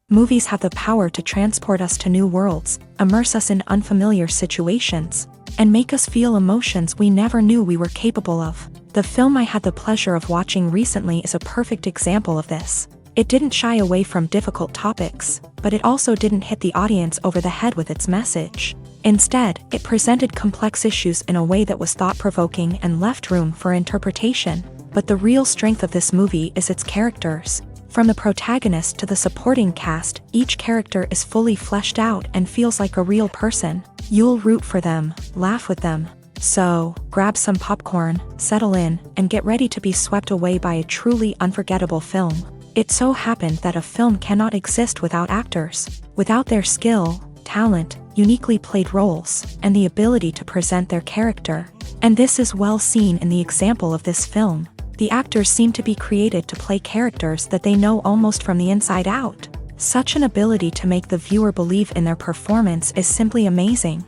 Movies have the power to transport us to new worlds, immerse us in unfamiliar situations, and make us feel emotions we never knew we were capable of. The film I had the pleasure of watching recently is a perfect example of this. It didn't shy away from difficult topics, but it also didn't hit the audience over the head with its message. Instead, it presented complex issues in a way that was thought-provoking and left room for interpretation. But the real strength of this movie is its characters. From the protagonist to the supporting cast, each character is fully fleshed out and feels like a real person. You'll root for them, laugh with them. So, grab some popcorn, settle in, and get ready to be swept away by a truly unforgettable film. It so happened that a film cannot exist without actors, without their skill, talent, uniquely played roles, and the ability to present their character. And this is well seen in the example of this film. The actors seem to be created to play characters that they know almost from the inside out. Such an ability to make the viewer believe in their performance is simply amazing.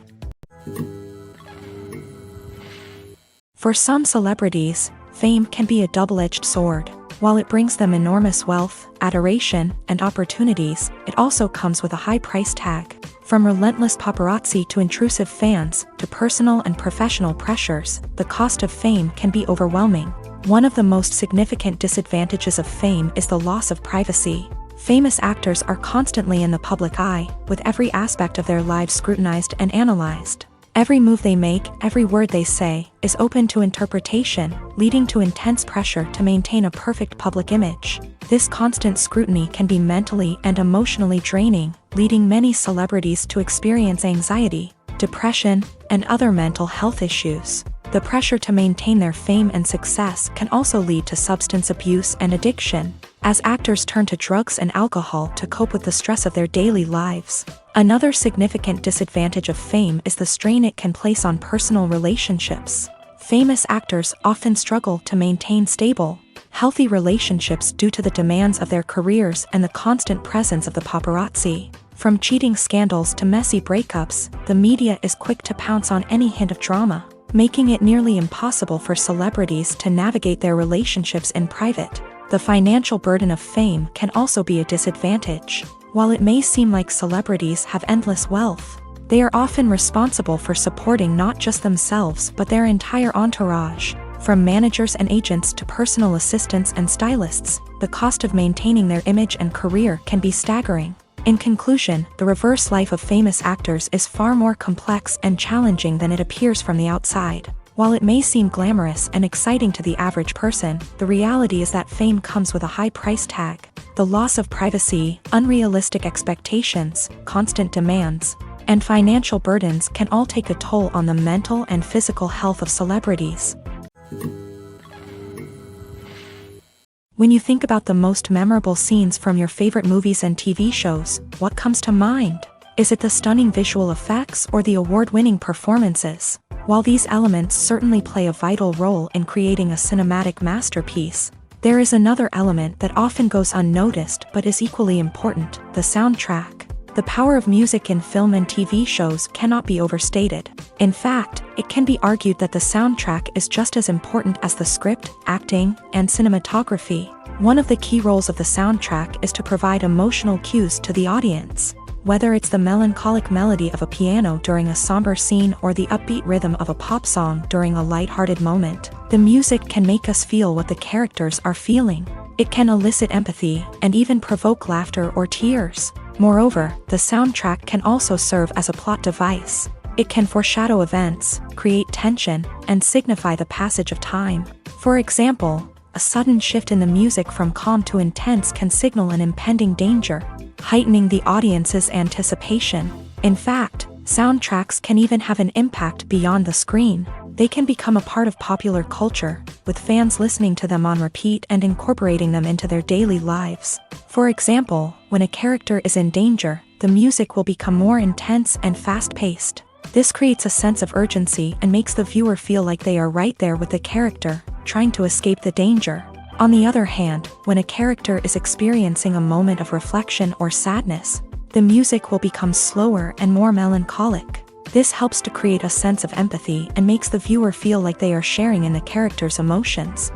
For some celebrities, fame can be a double-edged sword. While it brings them enormous wealth, adoration, and opportunities, it also comes with a high price tag. From relentless paparazzi to intrusive fans, to personal and professional pressures, the cost of fame can be overwhelming. One of the most significant disadvantages of fame is the loss of privacy. Famous actors are constantly in the public eye, with every aspect of their lives scrutinized and analyzed. Every move they make, every word they say, is open to interpretation, leading to intense pressure to maintain a perfect public image. This constant scrutiny can be mentally and emotionally draining, leading many celebrities to experience anxiety, depression, and other mental health issues. The pressure to maintain their fame and success can also lead to substance abuse and addiction, as actors turn to drugs and alcohol to cope with the stress of their daily lives. Another significant disadvantage of fame is the strain it can place on personal relationships. Famous actors often struggle to maintain stable, healthy relationships due to the demands of their careers and the constant presence of the paparazzi. From cheating scandals to messy breakups, the media is quick to pounce on any hint of drama, making it nearly impossible for celebrities to navigate their relationships in private. The financial burden of fame can also be a disadvantage. While it may seem like celebrities have endless wealth, they are often responsible for supporting not just themselves but their entire entourage. From managers and agents to personal assistants and stylists, the cost of maintaining their image and career can be staggering. In conclusion, the reverse life of famous actors is far more complex and challenging than it appears from the outside. While it may seem glamorous and exciting to the average person, the reality is that fame comes with a high price tag. The loss of privacy, unrealistic expectations, constant demands, and financial burdens can all take a toll on the mental and physical health of celebrities. When you think about the most memorable scenes from your favorite movies and TV shows, what comes to mind? Is it the stunning visual effects or the award-winning performances? While these elements certainly play a vital role in creating a cinematic masterpiece, there is another element that often goes unnoticed but is equally important: the soundtrack. The power of music in film and TV shows cannot be overstated. In fact, it can be argued that the soundtrack is just as important as the script, acting, and cinematography. One of the key roles of the soundtrack is to provide emotional cues to the audience. Whether it's the melancholic melody of a piano during a somber scene or the upbeat rhythm of a pop song during a light-hearted moment, the music can make us feel what the characters are feeling. It can elicit empathy and even provoke laughter or tears. Moreover, the soundtrack can also serve as a plot device. It can foreshadow events, create tension, and signify the passage of time. For example, a sudden shift in the music from calm to intense can signal an impending danger, heightening the audience's anticipation. In fact, soundtracks can even have an impact beyond the screen. They can become a part of popular culture, with fans listening to them on repeat and incorporating them into their daily lives. For example, when a character is in danger, the music will become more intense and fast-paced. This creates a sense of urgency and makes the viewer feel like they are right there with the character, trying to escape the danger. On the other hand, when a character is experiencing a moment of reflection or sadness, the music will become slower and more melancholic. This helps to create a sense of empathy and makes the viewer feel like they are sharing in the character's emotions.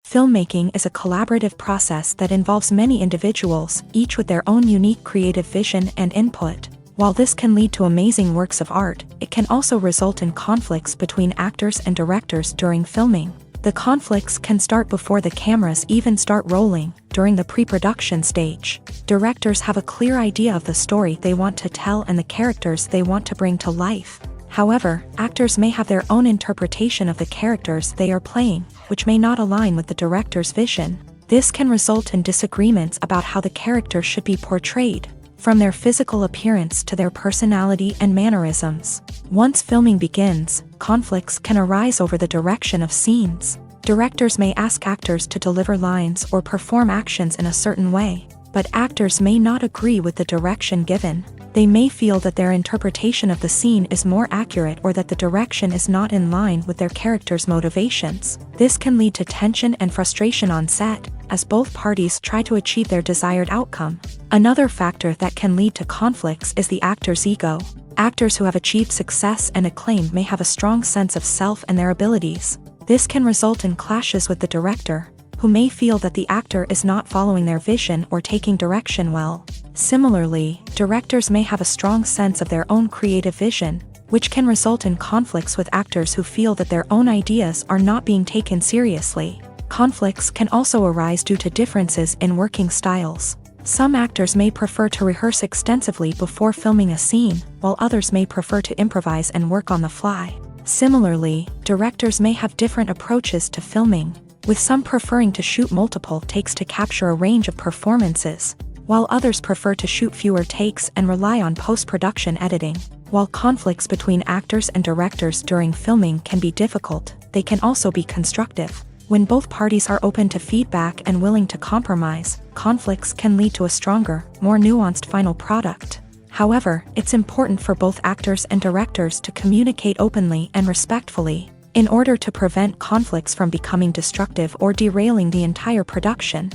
Filmmaking is a collaborative process that involves many individuals, each with their own unique creative vision and input. While this can lead to amazing works of art, it can also result in conflicts between actors and directors during filming. The conflicts can start before the cameras even start rolling, during the pre-production stage. Directors have a clear idea of the story they want to tell and the characters they want to bring to life. However, actors may have their own interpretation of the characters they are playing, which may not align with the director's vision. This can result in disagreements about how the character should be portrayed, from their physical appearance to their personality and mannerisms. Once filming begins, conflicts can arise over the direction of scenes. Directors may ask actors to deliver lines or perform actions in a certain way, but actors may not agree with the direction given. They may feel that their interpretation of the scene is more accurate or that the direction is not in line with their character's motivations. This can lead to tension and frustration on set, as both parties try to achieve their desired outcome. Another factor that can lead to conflicts is the actor's ego. Actors who have achieved success and acclaim may have a strong sense of self and their abilities. This can result in clashes with the director, who may feel that the actor is not following their vision or taking direction well. Similarly, directors may have a strong sense of their own creative vision, which can result in conflicts with actors who feel that their own ideas are not being taken seriously. Conflicts can also arise due to differences in working styles. Some actors may prefer to rehearse extensively before filming a scene, while others may prefer to improvise and work on the fly. Similarly, directors may have different approaches to filming, with some preferring to shoot multiple takes to capture a range of performances, while others prefer to shoot fewer takes and rely on post-production editing. While conflicts between actors and directors during filming can be difficult, they can also be constructive. When both parties are open to feedback and willing to compromise, conflicts can lead to a stronger, more nuanced final product. However, it's important for both actors and directors to communicate openly and respectfully, in order to prevent conflicts from becoming destructive or derailing the entire production.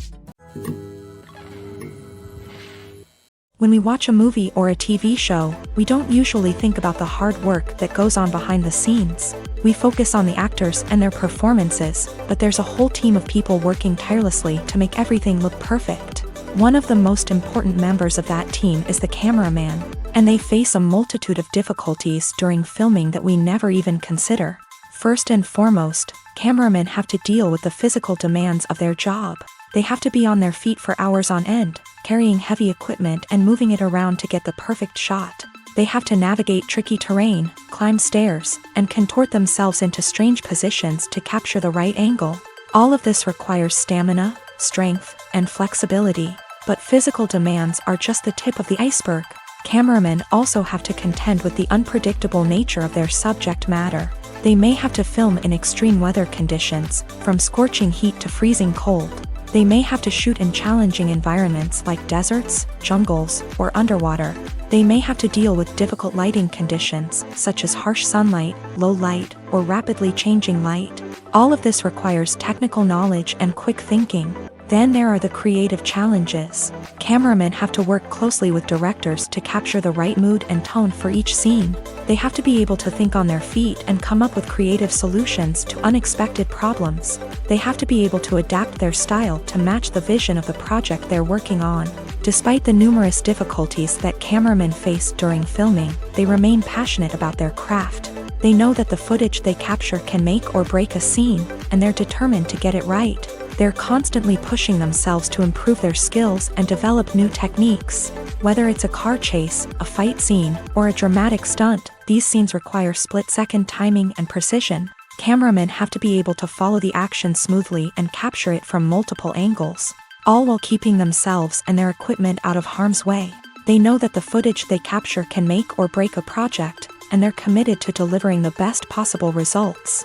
When we watch a movie or a TV show, we don't usually think about the hard work that goes on behind the scenes. We focus on the actors and their performances, but there's a whole team of people working tirelessly to make everything look perfect. One of the most important members of that team is the cameraman, and they face a multitude of difficulties during filming that we never even consider. First and foremost, cameramen have to deal with the physical demands of their job. They have to be on their feet for hours on end, carrying heavy equipment and moving it around to get the perfect shot. They have to navigate tricky terrain, climb stairs, and contort themselves into strange positions to capture the right angle. All of this requires stamina, strength, and flexibility. But physical demands are just the tip of the iceberg. Cameramen also have to contend with the unpredictable nature of their subject matter. They may have to film in extreme weather conditions, from scorching heat to freezing cold. They may have to shoot in challenging environments like deserts, jungles, or underwater. They may have to deal with difficult lighting conditions, such as harsh sunlight, low light, or rapidly changing light. All of this requires technical knowledge and quick thinking. Then there are the creative challenges. Cameramen have to work closely with directors to capture the right mood and tone for each scene. They have to be able to think on their feet and come up with creative solutions to unexpected problems. They have to be able to adapt their style to match the vision of the project they're working on. Despite the numerous difficulties that cameramen face during filming, they remain passionate about their craft. They know that the footage they capture can make or break a scene, and they're determined to get it right. They're constantly pushing themselves to improve their skills and develop new techniques. Whether it's a car chase, a fight scene, or a dramatic stunt, these scenes require split-second timing and precision. Cameramen have to be able to follow the action smoothly and capture it from multiple angles, all while keeping themselves and their equipment out of harm's way. They know that the footage they capture can make or break a project, and they're committed to delivering the best possible results.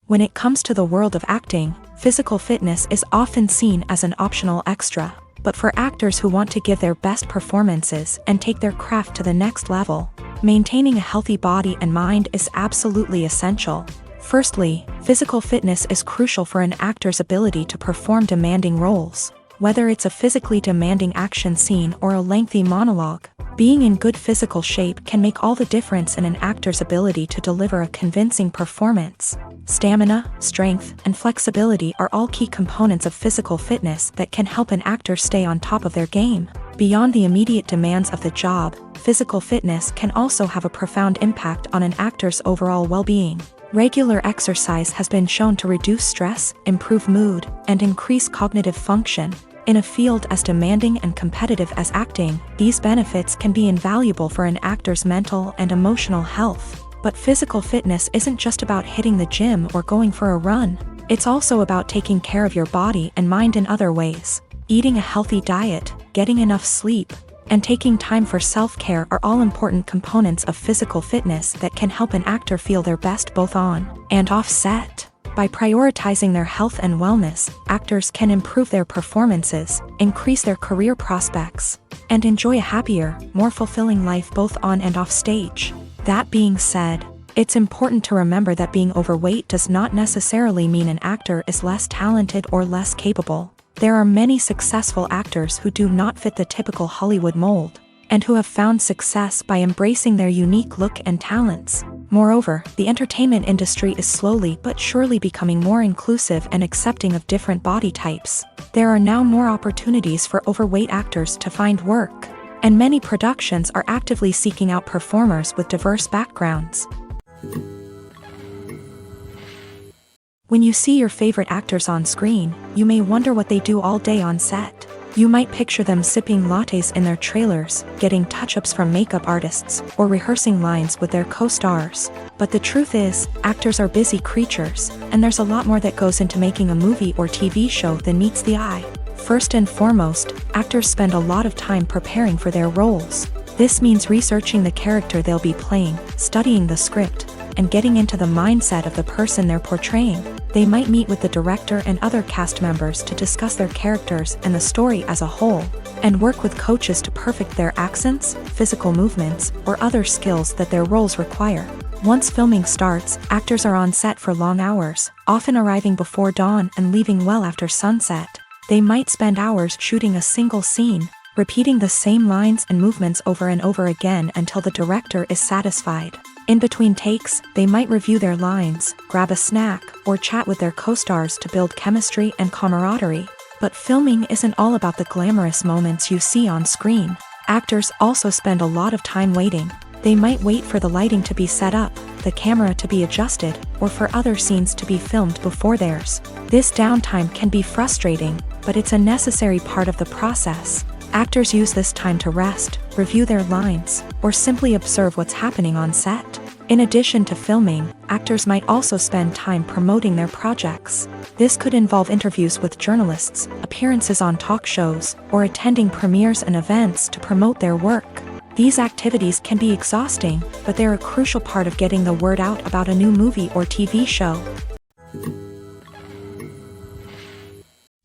When it comes to the world of acting, physical fitness is often seen as an optional extra. But for actors who want to give their best performances and take their craft to the next level, maintaining a healthy body and mind is absolutely essential. Firstly, physical fitness is crucial for an actor's ability to perform demanding roles. Whether it's a physically demanding action scene or a lengthy monologue, being in good physical shape can make all the difference in an actor's ability to deliver a convincing performance. Stamina, strength, and flexibility are all key components of physical fitness that can help an actor stay on top of their game. Beyond the immediate demands of the job, physical fitness can also have a profound impact on an actor's overall well-being. Regular exercise has been shown to reduce stress, improve mood, and increase cognitive function. In a field as demanding and competitive as acting, these benefits can be invaluable for an actor's mental and emotional health. But physical fitness isn't just about hitting the gym or going for a run. It's also about taking care of your body and mind in other ways. Eating a healthy diet, getting enough sleep, and taking time for self-care are all important components of physical fitness that can help an actor feel their best both on and off set. By prioritizing their health and wellness, actors can improve their performances, increase their career prospects, and enjoy a happier, more fulfilling life both on and off stage. That being said, it's important to remember that being overweight does not necessarily mean an actor is less talented or less capable. There are many successful actors who do not fit the typical Hollywood mold, and who have found success by embracing their unique look and talents. Moreover, the entertainment industry is slowly but surely becoming more inclusive and accepting of different body types. There are now more opportunities for overweight actors to find work, and many productions are actively seeking out performers with diverse backgrounds. When you see your favorite actors on screen, you may wonder what they do all day on set. You might picture them sipping lattes in their trailers, getting touch-ups from makeup artists, or rehearsing lines with their co-stars. But the truth is, actors are busy creatures, and there's a lot more that goes into making a movie or TV show than meets the eye. First and foremost, actors spend a lot of time preparing for their roles. This means researching the character they'll be playing, studying the script, and getting into the mindset of the person they're portraying. They might meet with the director and other cast members to discuss their characters and the story as a whole, and work with coaches to perfect their accents, physical movements, or other skills that their roles require. Once filming starts, actors are on set for long hours, often arriving before dawn and leaving well after sunset. They might spend hours shooting a single scene, repeating the same lines and movements over and over again until the director is satisfied. In between takes, they might review their lines, grab a snack, or chat with their co-stars to build chemistry and camaraderie. But filming isn't all about the glamorous moments you see on screen. Actors also spend a lot of time waiting. They might wait for the lighting to be set up, the camera to be adjusted, or for other scenes to be filmed before theirs. This downtime can be frustrating, but it's a necessary part of the process. Actors use this time to rest, review their lines, or simply observe what's happening on set. In addition to filming, actors might also spend time promoting their projects. This could involve interviews with journalists, appearances on talk shows, or attending premieres and events to promote their work. These activities can be exhausting, but they're a crucial part of getting the word out about a new movie or TV show.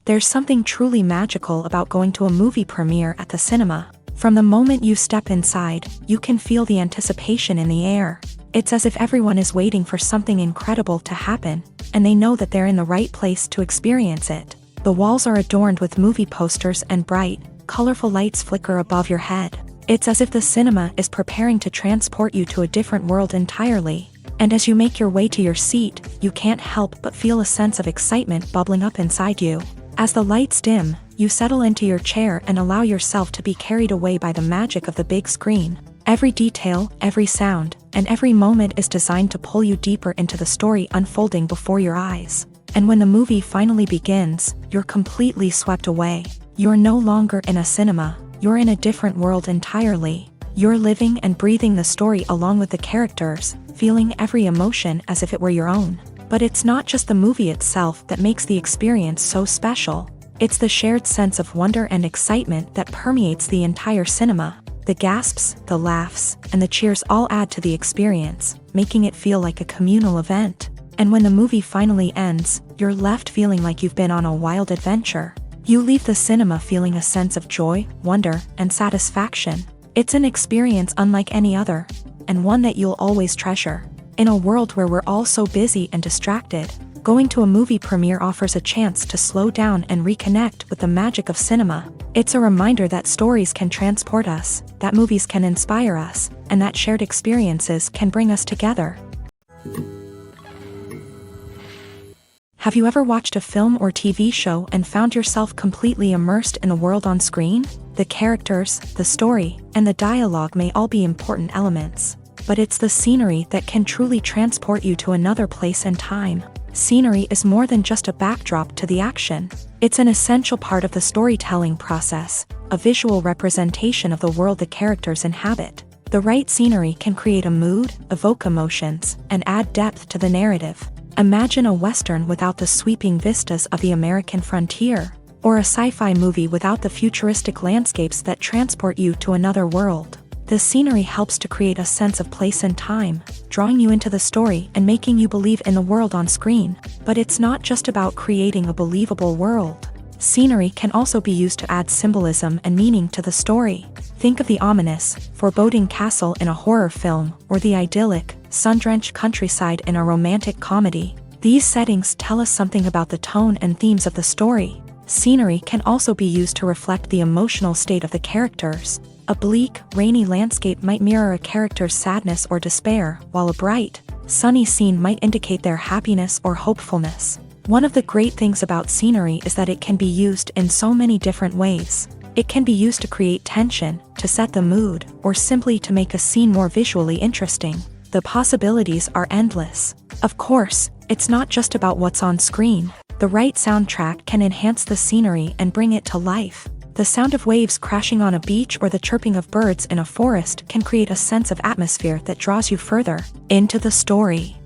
There's something truly magical about going to a movie premiere at the cinema. From the moment you step inside, you can feel the anticipation in the air. It's as if everyone is waiting for something incredible to happen, and they know that they're in the right place to experience it. The walls are adorned with movie posters and bright, colorful lights flicker above your head. It's as if the cinema is preparing to transport you to a different world entirely. And as you make your way to your seat, you can't help but feel a sense of excitement bubbling up inside you. As the lights dim, you settle into your chair and allow yourself to be carried away by the magic of the big screen. Every detail, every sound, and every moment is designed to pull you deeper into the story unfolding before your eyes. And when the movie finally begins, you're completely swept away. You're no longer in a cinema, you're in a different world entirely. You're living and breathing the story along with the characters, feeling every emotion as if it were your own. But it's not just the movie itself that makes the experience so special. It's the shared sense of wonder and excitement that permeates the entire cinema. The gasps, the laughs, and the cheers all add to the experience, making it feel like a communal event. And when the movie finally ends, you're left feeling like you've been on a wild adventure. You leave the cinema feeling a sense of joy, wonder, and satisfaction. It's an experience unlike any other, and one that you'll always treasure. In a world where we're all so busy and distracted, going to a movie premiere offers a chance to slow down and reconnect with the magic of cinema. It's a reminder that stories can transport us, that movies can inspire us, and that shared experiences can bring us together. Have you ever watched a film or TV show and found yourself completely immersed in the world on screen? The characters, the story, and the dialogue may all be important elements, but it's the scenery that can truly transport you to another place and time. Scenery is more than just a backdrop to the action. It's an essential part of the storytelling process, a visual representation of the world the characters inhabit. The right scenery can create a mood, evoke emotions, and add depth to the narrative. Imagine a Western without the sweeping vistas of the American frontier, or a sci-fi movie without the futuristic landscapes that transport you to another world. The scenery helps to create a sense of place and time, drawing you into the story and making you believe in the world on screen. But it's not just about creating a believable world. Scenery can also be used to add symbolism and meaning to the story. Think of the ominous, foreboding castle in a horror film, or the idyllic, sun-drenched countryside in a romantic comedy. These settings tell us something about the tone and themes of the story. Scenery can also be used to reflect the emotional state of the characters. A bleak, rainy landscape might mirror a character's sadness or despair, while a bright, sunny scene might indicate their happiness or hopefulness. One of the great things about scenery is that it can be used in so many different ways. It can be used to create tension, to set the mood, or simply to make a scene more visually interesting. The possibilities are endless. Of course, it's not just about what's on screen. The right soundtrack can enhance the scenery and bring it to life. The sound of waves crashing on a beach or the chirping of birds in a forest can create a sense of atmosphere that draws you further into the story.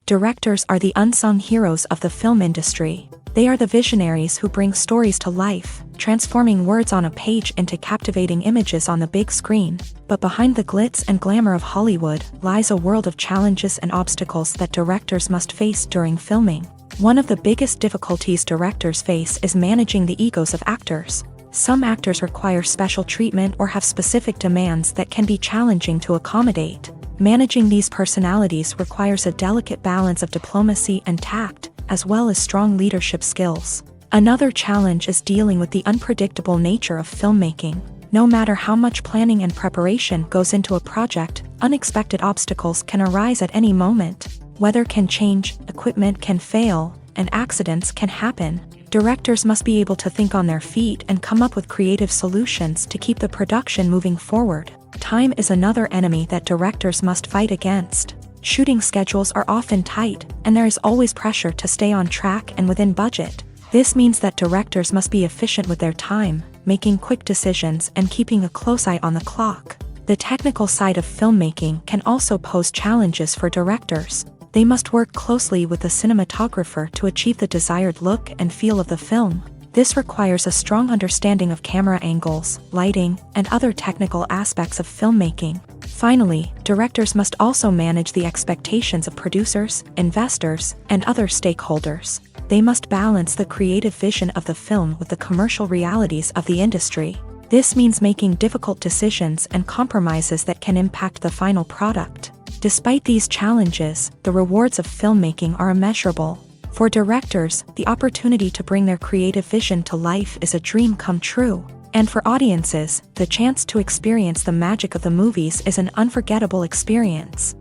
Directors are the unsung heroes of the film industry. They are the visionaries who bring stories to life, transforming words on a page into captivating images on the big screen. But behind the glitz and glamour of Hollywood lies a world of challenges and obstacles that directors must face during filming. One of the biggest difficulties directors face is managing the egos of actors. Some actors require special treatment or have specific demands that can be challenging to accommodate. Managing these personalities requires a delicate balance of diplomacy and tact, as well as strong leadership skills. Another challenge is dealing with the unpredictable nature of filmmaking. No matter how much planning and preparation goes into a project, unexpected obstacles can arise at any moment. Weather can change, equipment can fail, and accidents can happen. Directors must be able to think on their feet and come up with creative solutions to keep the production moving forward. Time is another enemy that directors must fight against. Shooting schedules are often tight, and there is always pressure to stay on track and within budget. This means that directors must be efficient with their time, making quick decisions and keeping a close eye on the clock. The technical side of filmmaking can also pose challenges for directors. They must work closely with the cinematographer to achieve the desired look and feel of the film. This requires a strong understanding of camera angles, lighting, and other technical aspects of filmmaking. Finally, directors must also manage the expectations of producers, investors, and other stakeholders. They must balance the creative vision of the film with the commercial realities of the industry. This means making difficult decisions and compromises that can impact the final product. Despite these challenges, the rewards of filmmaking are immeasurable. For directors, the opportunity to bring their creative vision to life is a dream come true. And for audiences, the chance to experience the magic of the movies is an unforgettable experience.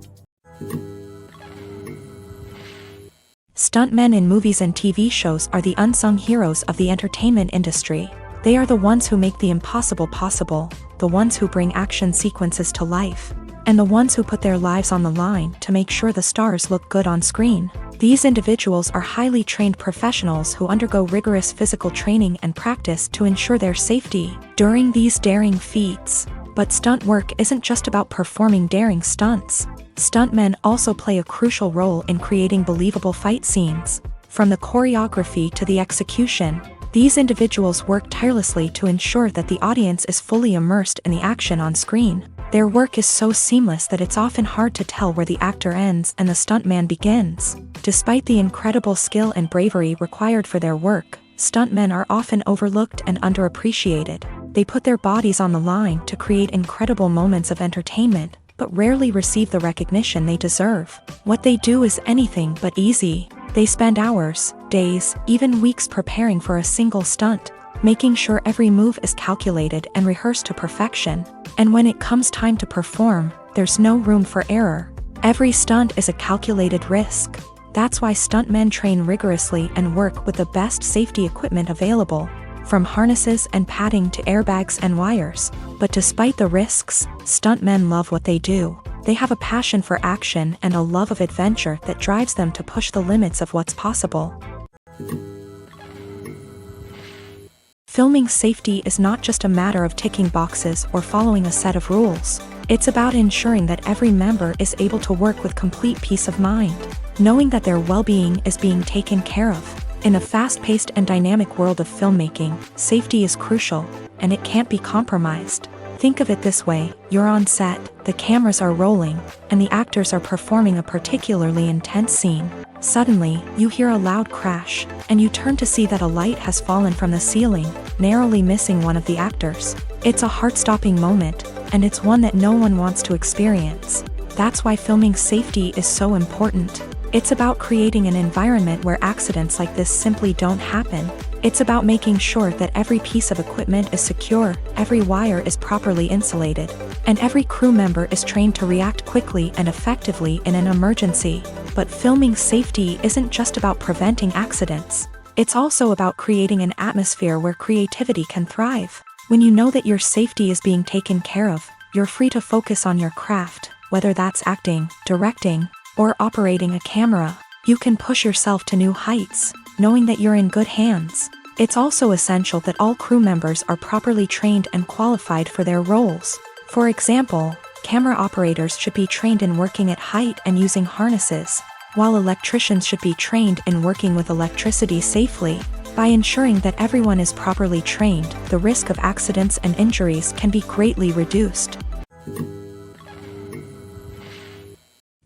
Stuntmen in movies and TV shows are the unsung heroes of the entertainment industry. They are the ones who make the impossible possible, the ones who bring action sequences to life, and the ones who put their lives on the line to make sure the stars look good on screen. These individuals are highly trained professionals who undergo rigorous physical training and practice to ensure their safety during these daring feats. But stunt work isn't just about performing daring stunts. Stuntmen also play a crucial role in creating believable fight scenes. From the choreography to the execution, these individuals work tirelessly to ensure that the audience is fully immersed in the action on screen. Their work is so seamless that it's often hard to tell where the actor ends and the stuntman begins. Despite the incredible skill and bravery required for their work, stuntmen are often overlooked and underappreciated. They put their bodies on the line to create incredible moments of entertainment, but rarely receive the recognition they deserve. What they do is anything but easy. They spend hours, days, even weeks preparing for a single stunt, making sure every move is calculated and rehearsed to perfection. And when it comes time to perform, there's no room for error. Every stunt is a calculated risk. That's why stuntmen train rigorously and work with the best safety equipment available, from harnesses and padding to airbags and wires. But despite the risks, stuntmen love what they do. They have a passion for action and a love of adventure that drives them to push the limits of what's possible. Filming safety is not just a matter of ticking boxes or following a set of rules. It's about ensuring that every member is able to work with complete peace of mind, knowing that their well-being is being taken care of. In a fast-paced and dynamic world of filmmaking, safety is crucial, and it can't be compromised. Think of it this way: you're on set, the cameras are rolling, and the actors are performing a particularly intense scene. Suddenly, you hear a loud crash, and you turn to see that a light has fallen from the ceiling, narrowly missing one of the actors. It's a heart-stopping moment, and it's one that no one wants to experience. That's why filming safety is so important. It's about creating an environment where accidents like this simply don't happen. It's about making sure that every piece of equipment is secure, every wire is properly insulated, and every crew member is trained to react quickly and effectively in an emergency. But filming safety isn't just about preventing accidents. It's also about creating an atmosphere where creativity can thrive. When you know that your safety is being taken care of, you're free to focus on your craft, whether that's acting, directing, or operating a camera. You can push yourself to new heights, knowing that you're in good hands. It's also essential that all crew members are properly trained and qualified for their roles. For example, camera operators should be trained in working at height and using harnesses, while electricians should be trained in working with electricity safely. By ensuring that everyone is properly trained, the risk of accidents and injuries can be greatly reduced.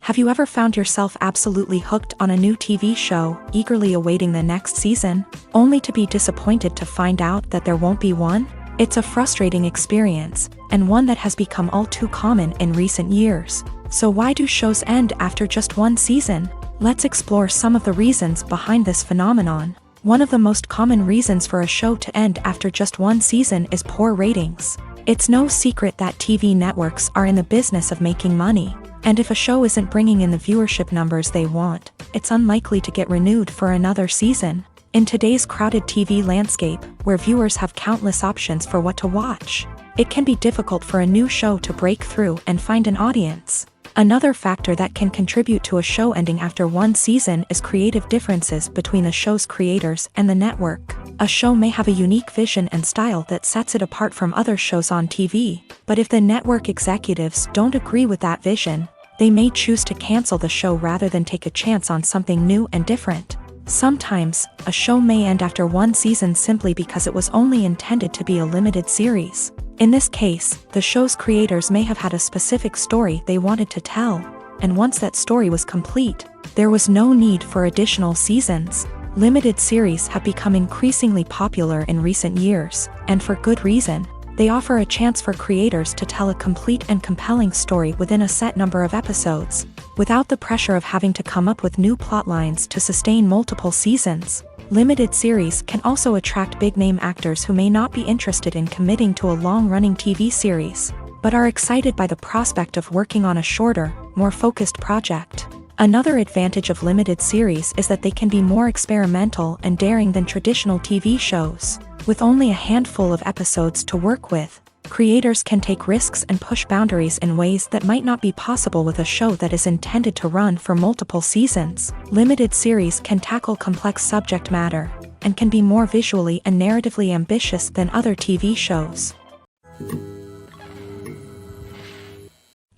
Have you ever found yourself absolutely hooked on a new TV show, eagerly awaiting the next season, only to be disappointed to find out that there won't be one? It's a frustrating experience, and one that has become all too common in recent years. So why do shows end after just one season? Let's explore some of the reasons behind this phenomenon. One of the most common reasons for a show to end after just one season is poor ratings. It's no secret that TV networks are in the business of making money. And if a show isn't bringing in the viewership numbers they want, it's unlikely to get renewed for another season. In today's crowded TV landscape, where viewers have countless options for what to watch, it can be difficult for a new show to break through and find an audience. Another factor that can contribute to a show ending after one season is creative differences between the show's creators and the network. A show may have a unique vision and style that sets it apart from other shows on TV, but if the network executives don't agree with that vision, they may choose to cancel the show rather than take a chance on something new and different. Sometimes, a show may end after one season simply because it was only intended to be a limited series. In this case, the show's creators may have had a specific story they wanted to tell, and once that story was complete, there was no need for additional seasons. Limited series have become increasingly popular in recent years, and for good reason. They offer a chance for creators to tell a complete and compelling story within a set number of episodes, without the pressure of having to come up with new plot lines to sustain multiple seasons. Limited series can also attract big-name actors who may not be interested in committing to a long-running TV series, but are excited by the prospect of working on a shorter, more focused project. Another advantage of limited series is that they can be more experimental and daring than traditional TV shows. With only a handful of episodes to work with, creators can take risks and push boundaries in ways that might not be possible with a show that is intended to run for multiple seasons. Limited series can tackle complex subject matter, and can be more visually and narratively ambitious than other TV shows.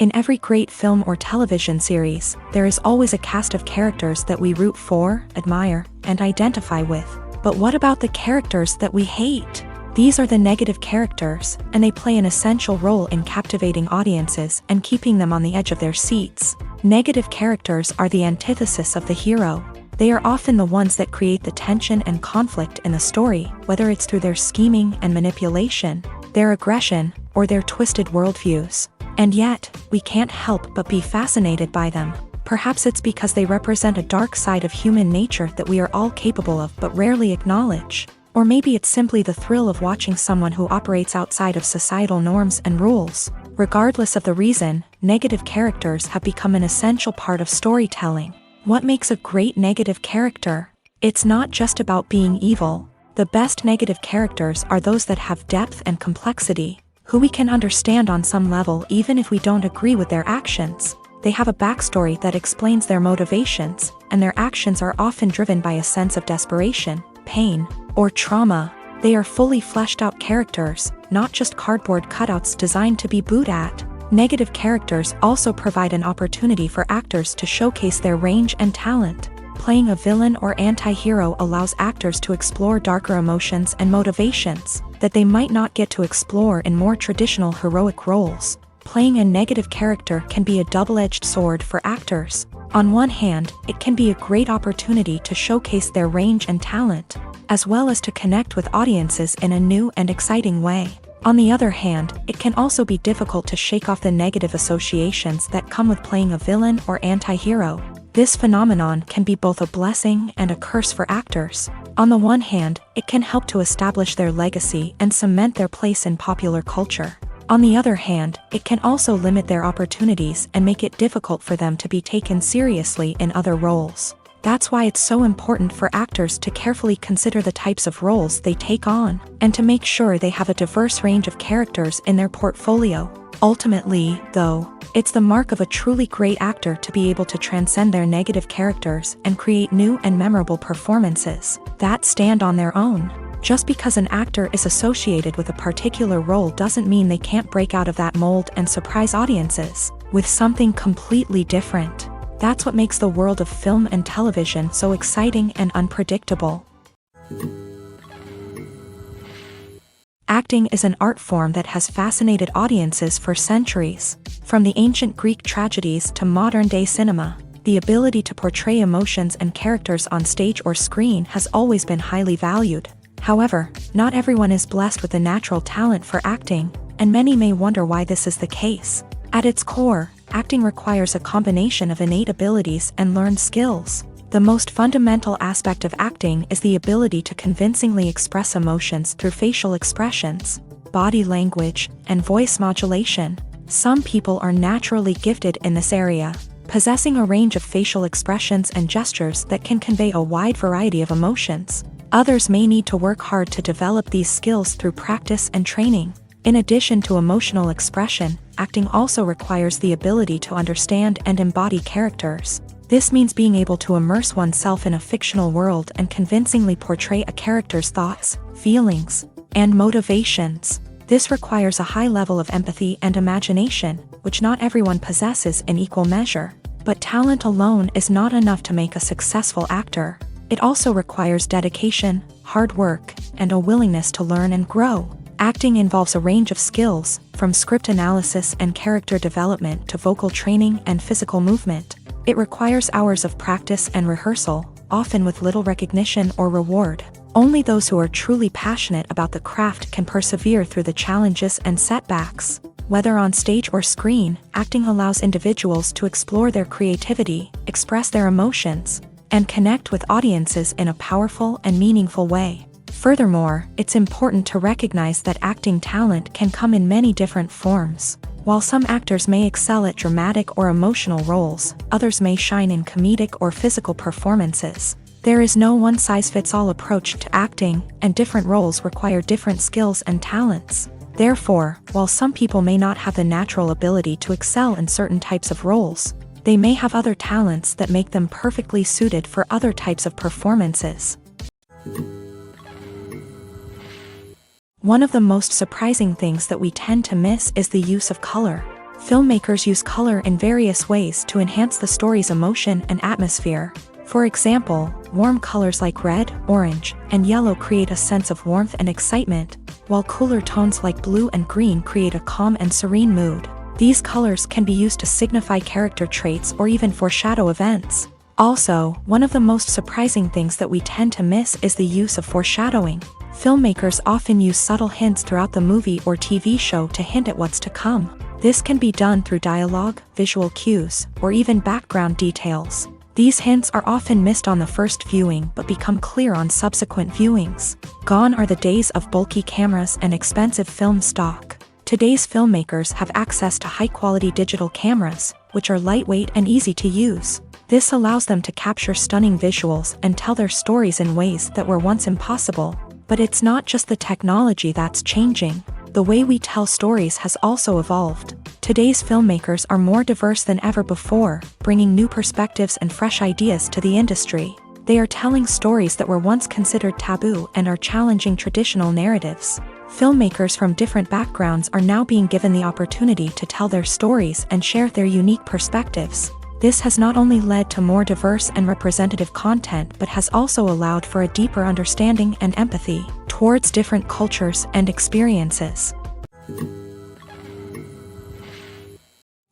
In every great film or television series, there is always a cast of characters that we root for, admire, and identify with. But what about the characters that we hate? These are the negative characters, and they play an essential role in captivating audiences and keeping them on the edge of their seats. Negative characters are the antithesis of the hero. They are often the ones that create the tension and conflict in the story, whether it's through their scheming and manipulation, their aggression, or their twisted worldviews. And yet, we can't help but be fascinated by them. Perhaps it's because they represent a dark side of human nature that we are all capable of but rarely acknowledge. Or maybe it's simply the thrill of watching someone who operates outside of societal norms and rules. Regardless of the reason, negative characters have become an essential part of storytelling. What makes a great negative character? It's not just about being evil. The best negative characters are those that have depth and complexity, who we can understand on some level even if we don't agree with their actions. They have a backstory that explains their motivations, and their actions are often driven by a sense of desperation, pain, or trauma. They are fully fleshed out characters, not just cardboard cutouts designed to be booed at. Negative characters also provide an opportunity for actors to showcase their range and talent. Playing a villain or anti-hero allows actors to explore darker emotions and motivations that they might not get to explore in more traditional heroic roles. Playing a negative character can be a double-edged sword for actors. On one hand, it can be a great opportunity to showcase their range and talent, as well as to connect with audiences in a new and exciting way. On the other hand, it can also be difficult to shake off the negative associations that come with playing a villain or anti-hero. This phenomenon can be both a blessing and a curse for actors. On the one hand, it can help to establish their legacy and cement their place in popular culture. On the other hand, it can also limit their opportunities and make it difficult for them to be taken seriously in other roles. That's why it's so important for actors to carefully consider the types of roles they take on, and to make sure they have a diverse range of characters in their portfolio. Ultimately, though, it's the mark of a truly great actor to be able to transcend their negative characters and create new and memorable performances that stand on their own. Just because an actor is associated with a particular role doesn't mean they can't break out of that mold and surprise audiences with something completely different. That's what makes the world of film and television so exciting and unpredictable. Acting is an art form that has fascinated audiences for centuries. From the ancient Greek tragedies to modern-day cinema, the ability to portray emotions and characters on stage or screen has always been highly valued. However, not everyone is blessed with a natural talent for acting, and many may wonder why this is the case. At its core, acting requires a combination of innate abilities and learned skills. The most fundamental aspect of acting is the ability to convincingly express emotions through facial expressions, body language, and voice modulation. Some people are naturally gifted in this area, possessing a range of facial expressions and gestures that can convey a wide variety of emotions. Others may need to work hard to develop these skills through practice and training. In addition to emotional expression, acting also requires the ability to understand and embody characters. This means being able to immerse oneself in a fictional world and convincingly portray a character's thoughts, feelings, and motivations. This requires a high level of empathy and imagination, which not everyone possesses in equal measure. But talent alone is not enough to make a successful actor. It also requires dedication, hard work, and a willingness to learn and grow. Acting involves a range of skills, from script analysis and character development to vocal training and physical movement. It requires hours of practice and rehearsal, often with little recognition or reward. Only those who are truly passionate about the craft can persevere through the challenges and setbacks. Whether on stage or screen, acting allows individuals to explore their creativity, express their emotions, and connect with audiences in a powerful and meaningful way. Furthermore, it's important to recognize that acting talent can come in many different forms. While some actors may excel at dramatic or emotional roles, others may shine in comedic or physical performances. There is no one-size-fits-all approach to acting, and different roles require different skills and talents. Therefore, while some people may not have the natural ability to excel in certain types of roles, they may have other talents that make them perfectly suited for other types of performances. One of the most surprising things that we tend to miss is the use of color. Filmmakers use color in various ways to enhance the story's emotion and atmosphere. For example, warm colors like red, orange, and yellow create a sense of warmth and excitement, while cooler tones like blue and green create a calm and serene mood. These colors can be used to signify character traits or even foreshadow events. Also, one of the most surprising things that we tend to miss is the use of foreshadowing. Filmmakers often use subtle hints throughout the movie or TV show to hint at what's to come. This can be done through dialogue, visual cues, or even background details. These hints are often missed on the first viewing but become clear on subsequent viewings. Gone are the days of bulky cameras and expensive film stock. Today's filmmakers have access to high-quality digital cameras, which are lightweight and easy to use. This allows them to capture stunning visuals and tell their stories in ways that were once impossible. But it's not just the technology that's changing. The way we tell stories has also evolved. Today's filmmakers are more diverse than ever before, bringing new perspectives and fresh ideas to the industry. They are telling stories that were once considered taboo and are challenging traditional narratives. Filmmakers from different backgrounds are now being given the opportunity to tell their stories and share their unique perspectives. This has not only led to more diverse and representative content but has also allowed for a deeper understanding and empathy towards different cultures and experiences.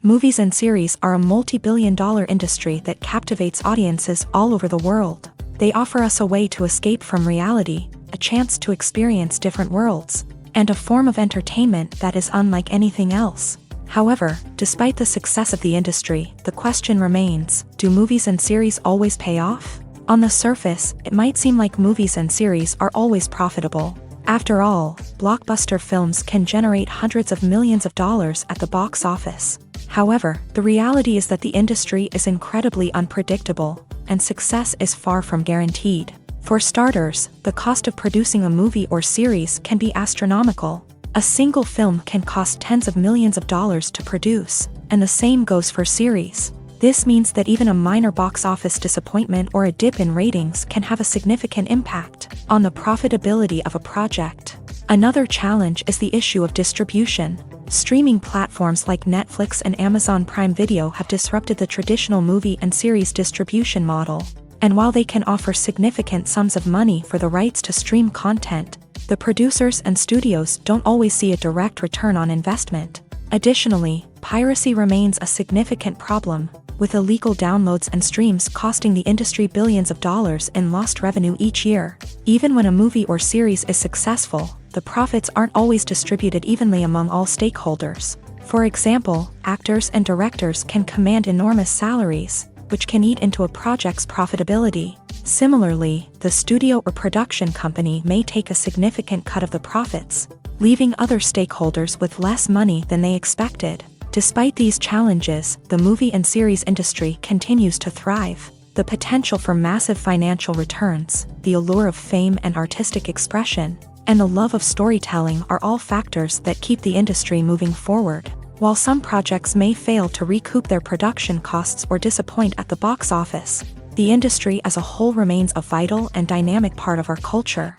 Movies and series are a multi-billion-dollar industry that captivates audiences all over the world. They offer us a way to escape from reality, a chance to experience different worlds, and a form of entertainment that is unlike anything else. However, despite the success of the industry, the question remains, do movies and series always pay off? On the surface, it might seem like movies and series are always profitable. After all, blockbuster films can generate hundreds of millions of dollars at the box office. However, the reality is that the industry is incredibly unpredictable, and success is far from guaranteed. For starters, the cost of producing a movie or series can be astronomical. A single film can cost tens of millions of dollars to produce, and the same goes for series. This means that even a minor box office disappointment or a dip in ratings can have a significant impact on the profitability of a project. Another challenge is the issue of distribution. Streaming platforms like Netflix and Amazon Prime Video have disrupted the traditional movie and series distribution model. And while they can offer significant sums of money for the rights to stream content, the producers and studios don't always see a direct return on investment. Additionally, piracy remains a significant problem, with illegal downloads and streams costing the industry billions of dollars in lost revenue each year. Even when a movie or series is successful, the profits aren't always distributed evenly among all stakeholders. For example, actors and directors can command enormous salaries, which can eat into a project's profitability. Similarly, the studio or production company may take a significant cut of the profits, leaving other stakeholders with less money than they expected. Despite these challenges, the movie and series industry continues to thrive. The potential for massive financial returns, the allure of fame and artistic expression, and the love of storytelling are all factors that keep the industry moving forward. While some projects may fail to recoup their production costs or disappoint at the box office, the industry as a whole remains a vital and dynamic part of our culture.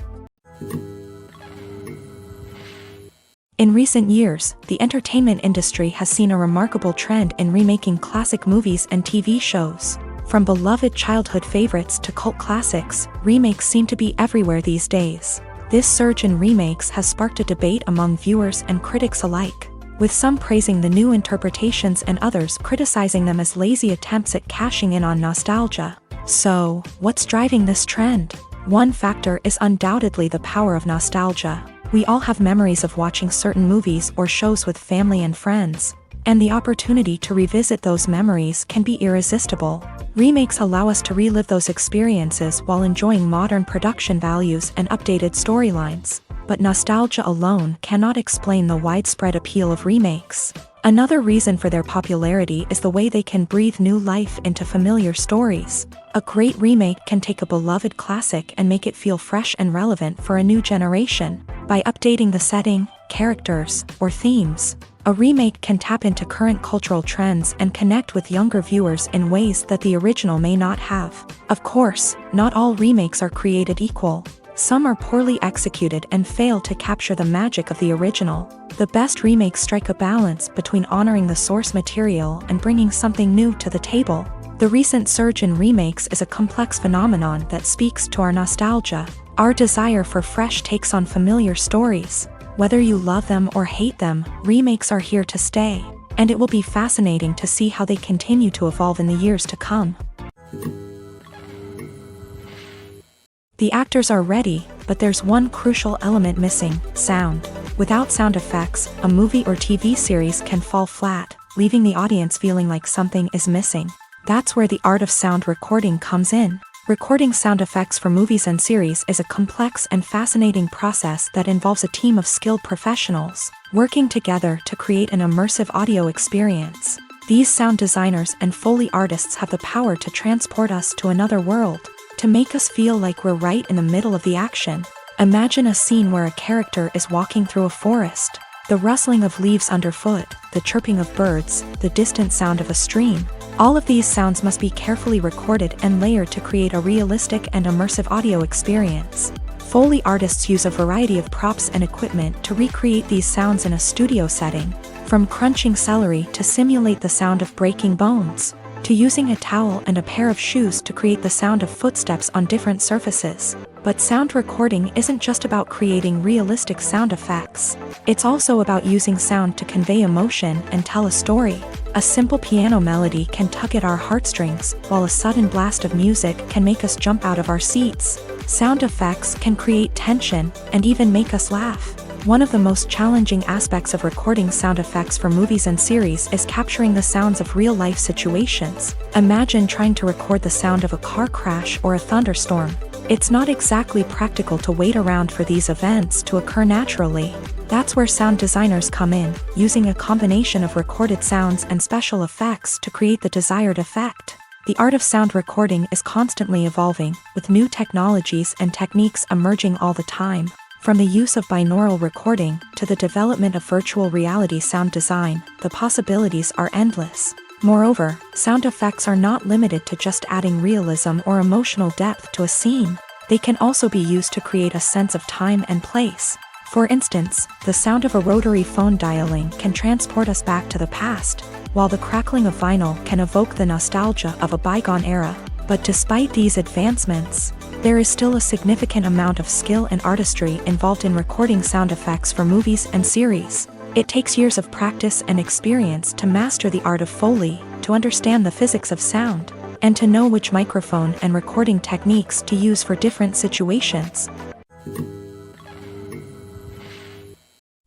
In recent years, the entertainment industry has seen a remarkable trend in remaking classic movies and TV shows. From beloved childhood favorites to cult classics, remakes seem to be everywhere these days. This surge in remakes has sparked a debate among viewers and critics alike, with some praising the new interpretations and others criticizing them as lazy attempts at cashing in on nostalgia. So, what's driving this trend? One factor is undoubtedly the power of nostalgia. We all have memories of watching certain movies or shows with family and friends, and the opportunity to revisit those memories can be irresistible. Remakes allow us to relive those experiences while enjoying modern production values and updated storylines. But nostalgia alone cannot explain the widespread appeal of remakes. Another reason for their popularity is the way they can breathe new life into familiar stories. A great remake can take a beloved classic and make it feel fresh and relevant for a new generation. By updating the setting, characters, or themes, a remake can tap into current cultural trends and connect with younger viewers in ways that the original may not have. Of course, not all remakes are created equal. Some are poorly executed and fail to capture the magic of the original. The best remakes strike a balance between honoring the source material and bringing something new to the table. The recent surge in remakes is a complex phenomenon that speaks to our nostalgia, our desire for fresh takes on familiar stories. Whether you love them or hate them, remakes are here to stay, and it will be fascinating to see how they continue to evolve in the years to come. The actors are ready, but there's one crucial element missing: sound. Without sound effects, a movie or TV series can fall flat, leaving the audience feeling like something is missing. That's where the art of sound recording comes in. Recording sound effects for movies and series is a complex and fascinating process that involves a team of skilled professionals working together to create an immersive audio experience. These sound designers and Foley artists have the power to transport us to another world, to make us feel like we're right in the middle of the action. Imagine a scene where a character is walking through a forest. The rustling of leaves underfoot, the chirping of birds, the distant sound of a stream. All of these sounds must be carefully recorded and layered to create a realistic and immersive audio experience. Foley artists use a variety of props and equipment to recreate these sounds in a studio setting, from crunching celery to simulate the sound of breaking bones, to using a towel and a pair of shoes to create the sound of footsteps on different surfaces. But sound recording isn't just about creating realistic sound effects. It's also about using sound to convey emotion and tell a story. A simple piano melody can tug at our heartstrings, while a sudden blast of music can make us jump out of our seats. Sound effects can create tension and even make us laugh. One of the most challenging aspects of recording sound effects for movies and series is capturing the sounds of real-life situations. Imagine trying to record the sound of a car crash or a thunderstorm. It's not exactly practical to wait around for these events to occur naturally. That's where sound designers come in, using a combination of recorded sounds and special effects to create the desired effect. The art of sound recording is constantly evolving, with new technologies and techniques emerging all the time. From the use of binaural recording to the development of virtual reality sound design, the possibilities are endless. Moreover, sound effects are not limited to just adding realism or emotional depth to a scene. They can also be used to create a sense of time and place. For instance, the sound of a rotary phone dialing can transport us back to the past, while the crackling of vinyl can evoke the nostalgia of a bygone era. But despite these advancements, there is still a significant amount of skill and artistry involved in recording sound effects for movies and series. It takes years of practice and experience to master the art of Foley, to understand the physics of sound, and to know which microphone and recording techniques to use for different situations.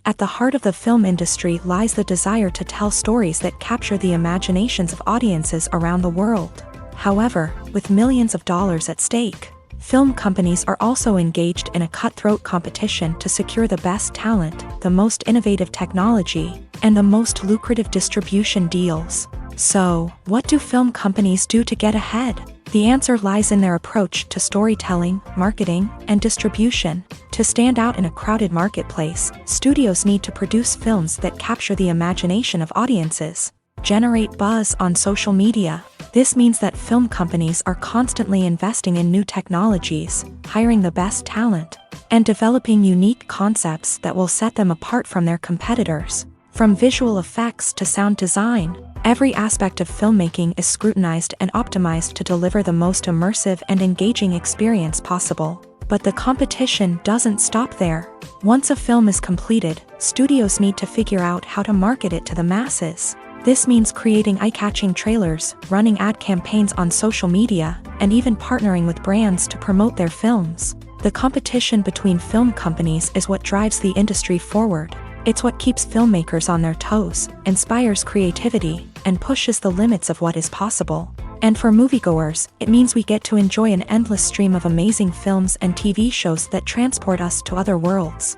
At the heart of the film industry lies the desire to tell stories that capture the imaginations of audiences around the world. However, with millions of dollars at stake, film companies are also engaged in a cutthroat competition to secure the best talent, the most innovative technology, and the most lucrative distribution deals. So, what do film companies do to get ahead? The answer lies in their approach to storytelling, marketing, and distribution. To stand out in a crowded marketplace, studios need to produce films that capture the imagination of audiences, generate buzz on social media. This means that film companies are constantly investing in new technologies, hiring the best talent, and developing unique concepts that will set them apart from their competitors. From visual effects to sound design, every aspect of filmmaking is scrutinized and optimized to deliver the most immersive and engaging experience possible. But the competition doesn't stop there. Once a film is completed, studios need to figure out how to market it to the masses. This means creating eye-catching trailers, running ad campaigns on social media, and even partnering with brands to promote their films. The competition between film companies is what drives the industry forward. It's what keeps filmmakers on their toes, inspires creativity, and pushes the limits of what is possible. And for moviegoers, it means we get to enjoy an endless stream of amazing films and TV shows that transport us to other worlds.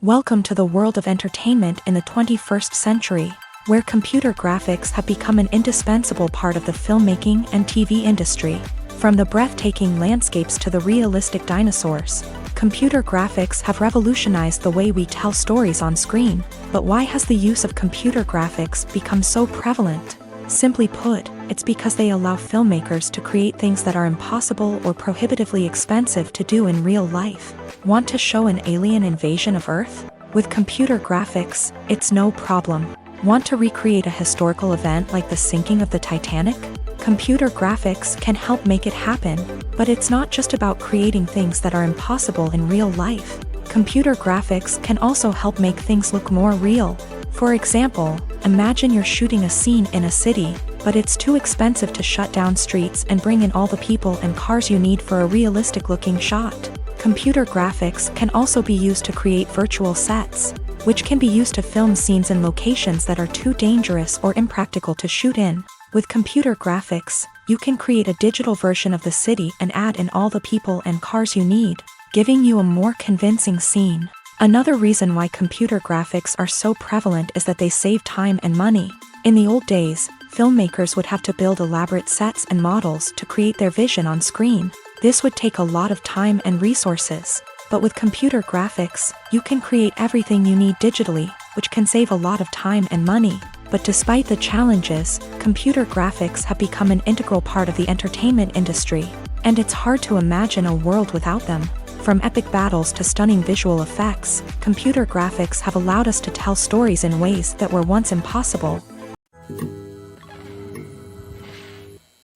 Welcome to the world of entertainment in the 21st century, where computer graphics have become an indispensable part of the filmmaking and TV industry. From the breathtaking landscapes to the realistic dinosaurs, computer graphics have revolutionized the way we tell stories on screen. But why has the use of computer graphics become so prevalent? Simply put, it's because they allow filmmakers to create things that are impossible or prohibitively expensive to do in real life. Want to show an alien invasion of Earth? With computer graphics, it's no problem. Want to recreate a historical event like the sinking of the Titanic? Computer graphics can help make it happen, but it's not just about creating things that are impossible in real life. Computer graphics can also help make things look more real. For example, imagine you're shooting a scene in a city, but it's too expensive to shut down streets and bring in all the people and cars you need for a realistic-looking shot. Computer graphics can also be used to create virtual sets, which can be used to film scenes in locations that are too dangerous or impractical to shoot in. With computer graphics, you can create a digital version of the city and add in all the people and cars you need, giving you a more convincing scene. Another reason why computer graphics are so prevalent is that they save time and money. In the old days, filmmakers would have to build elaborate sets and models to create their vision on screen. This would take a lot of time and resources. But with computer graphics, you can create everything you need digitally, which can save a lot of time and money. But despite the challenges, computer graphics have become an integral part of the entertainment industry, and it's hard to imagine a world without them. From epic battles to stunning visual effects, computer graphics have allowed us to tell stories in ways that were once impossible.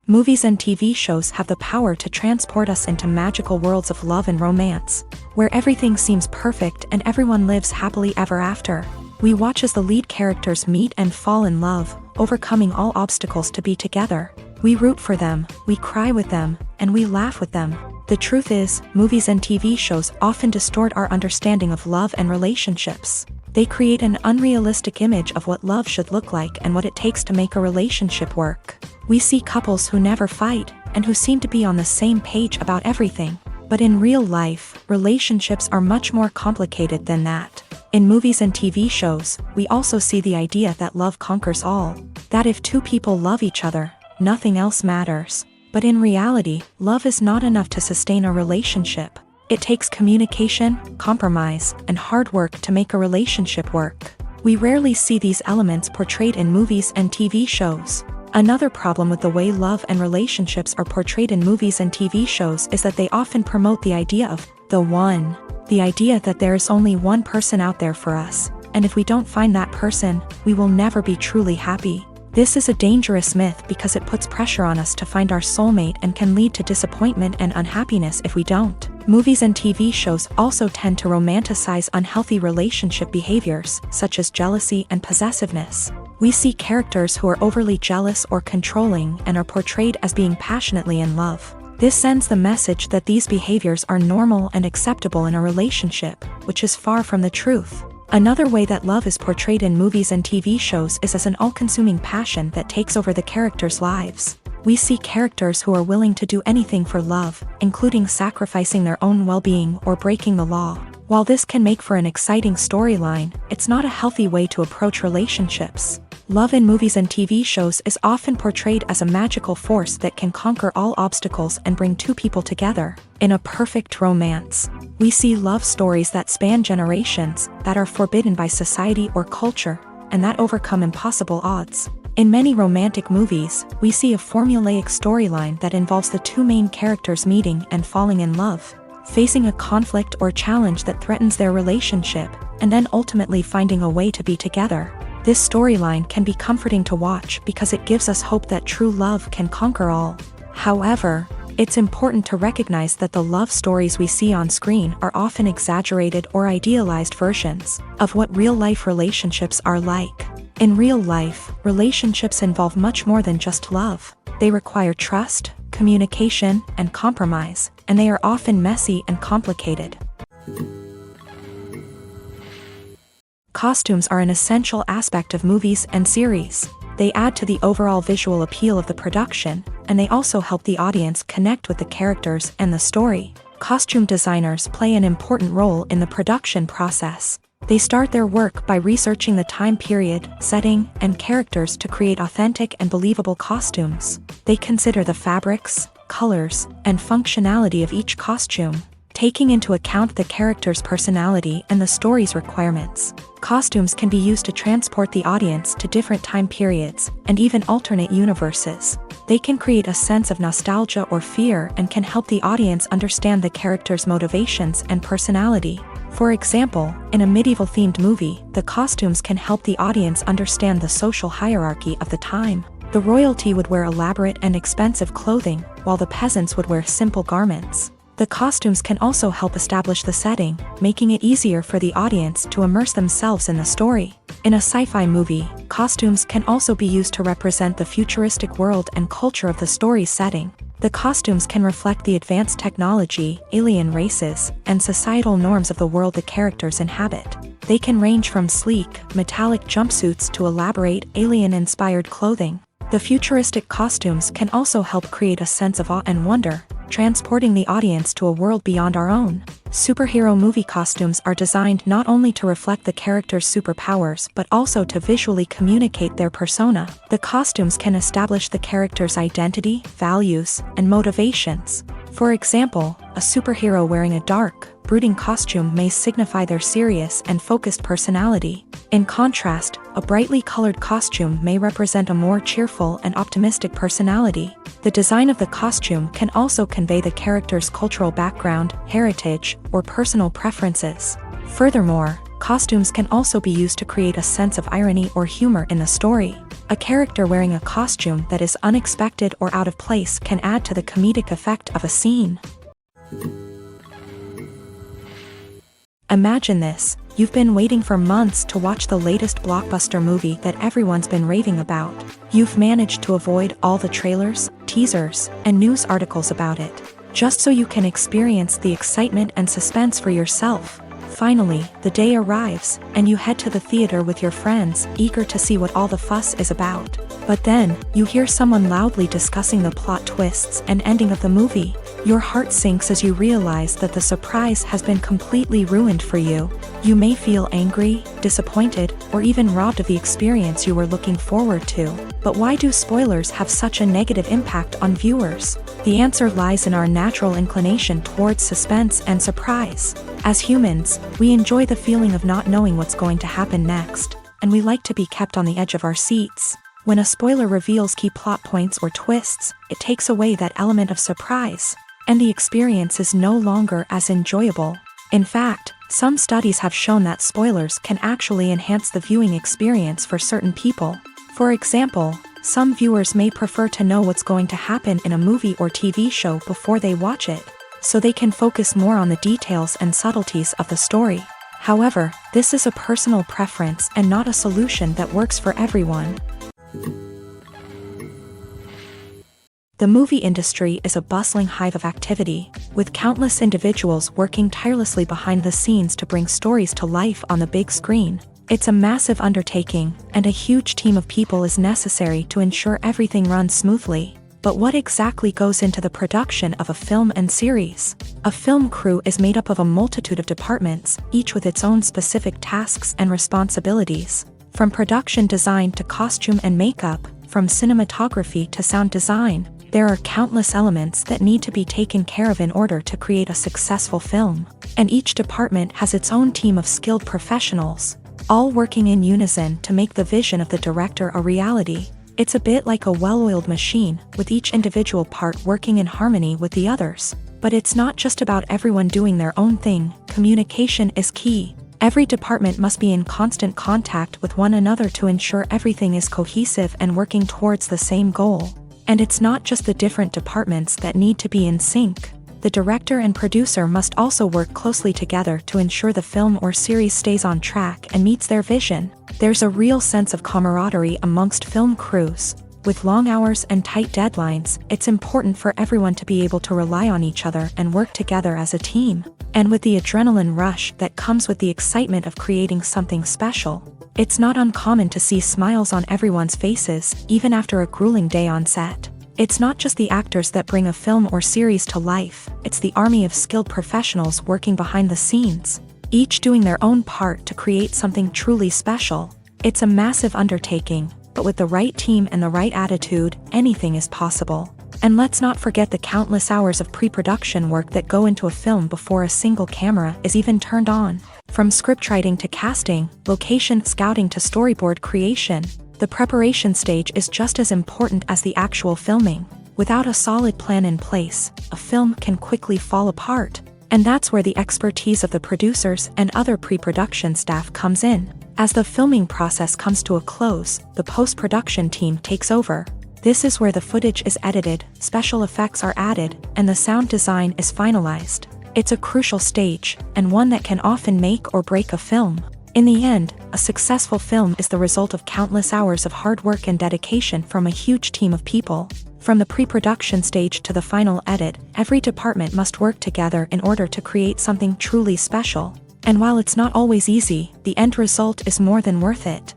Movies and TV shows have the power to transport us into magical worlds of love and romance, where everything seems perfect and everyone lives happily ever after. We watch as the lead characters meet and fall in love, overcoming all obstacles to be together. We root for them, we cry with them, and we laugh with them. The truth is, movies and TV shows often distort our understanding of love and relationships. They create an unrealistic image of what love should look like and what it takes to make a relationship work. We see couples who never fight, and who seem to be on the same page about everything. But in real life, relationships are much more complicated than that. In movies and TV shows, we also see the idea that love conquers all. That if two people love each other, nothing else matters. But in reality, love is not enough to sustain a relationship. It takes communication, compromise, and hard work to make a relationship work. We rarely see these elements portrayed in movies and TV shows. Another problem with the way love and relationships are portrayed in movies and TV shows is that they often promote the idea of the one. The idea that there is only one person out there for us, and if we don't find that person, we will never be truly happy. This is a dangerous myth because it puts pressure on us to find our soulmate and can lead to disappointment and unhappiness if we don't. Movies and TV shows also tend to romanticize unhealthy relationship behaviors, such as jealousy and possessiveness. We see characters who are overly jealous or controlling and are portrayed as being passionately in love. This sends the message that these behaviors are normal and acceptable in a relationship, which is far from the truth. Another way that love is portrayed in movies and TV shows is as an all-consuming passion that takes over the characters' lives. We see characters who are willing to do anything for love, including sacrificing their own well-being or breaking the law. While this can make for an exciting storyline, it's not a healthy way to approach relationships. Love in movies and TV shows is often portrayed as a magical force that can conquer all obstacles and bring two people together. In a perfect romance, we see love stories that span generations, that are forbidden by society or culture, and that overcome impossible odds. In many romantic movies, we see a formulaic storyline that involves the two main characters meeting and falling in love, facing a conflict or challenge that threatens their relationship, and then ultimately finding a way to be together. This storyline can be comforting to watch because it gives us hope that true love can conquer all. However, it's important to recognize that the love stories we see on screen are often exaggerated or idealized versions of what real-life relationships are like. In real life, relationships involve much more than just love. They require trust, communication, and compromise, and they are often messy and complicated. Costumes are an essential aspect of movies and series. They add to the overall visual appeal of the production, and they also help the audience connect with the characters and the story. Costume designers play an important role in the production process. They start their work by researching the time period, setting, and characters to create authentic and believable costumes. They consider the fabrics, colors, and functionality of each costume, taking into account the character's personality and the story's requirements. Costumes can be used to transport the audience to different time periods, and even alternate universes. They can create a sense of nostalgia or fear and can help the audience understand the character's motivations and personality. For example, in a medieval-themed movie, the costumes can help the audience understand the social hierarchy of the time. The royalty would wear elaborate and expensive clothing, while the peasants would wear simple garments. The costumes can also help establish the setting, making it easier for the audience to immerse themselves in the story. In a sci-fi movie, costumes can also be used to represent the futuristic world and culture of the story's setting. The costumes can reflect the advanced technology, alien races, and societal norms of the world the characters inhabit. They can range from sleek, metallic jumpsuits to elaborate, alien-inspired clothing. The futuristic costumes can also help create a sense of awe and wonder, transporting the audience to a world beyond our own. Superhero movie costumes are designed not only to reflect the character's superpowers but also to visually communicate their persona. The costumes can establish the character's identity, values, and motivations. For example, a superhero wearing a dark, brooding costume may signify their serious and focused personality. In contrast, a brightly colored costume may represent a more cheerful and optimistic personality. The design of the costume can also convey the character's cultural background, heritage, or personal preferences. Furthermore, costumes can also be used to create a sense of irony or humor in the story. A character wearing a costume that is unexpected or out of place can add to the comedic effect of a scene. Imagine this: you've been waiting for months to watch the latest blockbuster movie that everyone's been raving about. You've managed to avoid all the trailers, teasers, and news articles about it, just so you can experience the excitement and suspense for yourself. Finally, the day arrives, and you head to the theater with your friends, eager to see what all the fuss is about. But then, you hear someone loudly discussing the plot twists and ending of the movie. Your heart sinks as you realize that the surprise has been completely ruined for you. You may feel angry, disappointed, or even robbed of the experience you were looking forward to. But why do spoilers have such a negative impact on viewers? The answer lies in our natural inclination towards suspense and surprise. As humans, we enjoy the feeling of not knowing what's going to happen next, and we like to be kept on the edge of our seats. When a spoiler reveals key plot points or twists, it takes away that element of surprise, and the experience is no longer as enjoyable. In fact, some studies have shown that spoilers can actually enhance the viewing experience for certain people. For example, some viewers may prefer to know what's going to happen in a movie or TV show before they watch it, so they can focus more on the details and subtleties of the story. However, this is a personal preference and not a solution that works for everyone. The movie industry is a bustling hive of activity, with countless individuals working tirelessly behind the scenes to bring stories to life on the big screen. It's a massive undertaking, and a huge team of people is necessary to ensure everything runs smoothly. But what exactly goes into the production of a film and series? A film crew is made up of a multitude of departments, each with its own specific tasks and responsibilities. From production design to costume and makeup, from cinematography to sound design, there are countless elements that need to be taken care of in order to create a successful film. And each department has its own team of skilled professionals, all working in unison to make the vision of the director a reality. It's a bit like a well-oiled machine, with each individual part working in harmony with the others. But it's not just about everyone doing their own thing. Communication is key. Every department must be in constant contact with one another to ensure everything is cohesive and working towards the same goal. And it's not just the different departments that need to be in sync. The director and producer must also work closely together to ensure the film or series stays on track and meets their vision. There's a real sense of camaraderie amongst film crews. With long hours and tight deadlines, it's important for everyone to be able to rely on each other and work together as a team. And with the adrenaline rush that comes with the excitement of creating something special, it's not uncommon to see smiles on everyone's faces, even after a grueling day on set. It's not just the actors that bring a film or series to life, it's the army of skilled professionals working behind the scenes. each doing their own part to create something truly special. It's a massive undertaking, but with the right team and the right attitude, anything is possible. And let's not forget the countless hours of pre-production work that go into a film before a single camera is even turned on. From scriptwriting to casting, location scouting to storyboard creation, the preparation stage is just as important as the actual filming. Without a solid plan in place, a film can quickly fall apart. And that's where the expertise of the producers and other pre-production staff comes in. As the filming process comes to a close, the post-production team takes over. This is where the footage is edited, special effects are added, and the sound design is finalized. It's a crucial stage, and one that can often make or break a film. In the end, a successful film is the result of countless hours of hard work and dedication from a huge team of people. From the pre-production stage to the final edit, every department must work together in order to create something truly special. And while it's not always easy, the end result is more than worth it.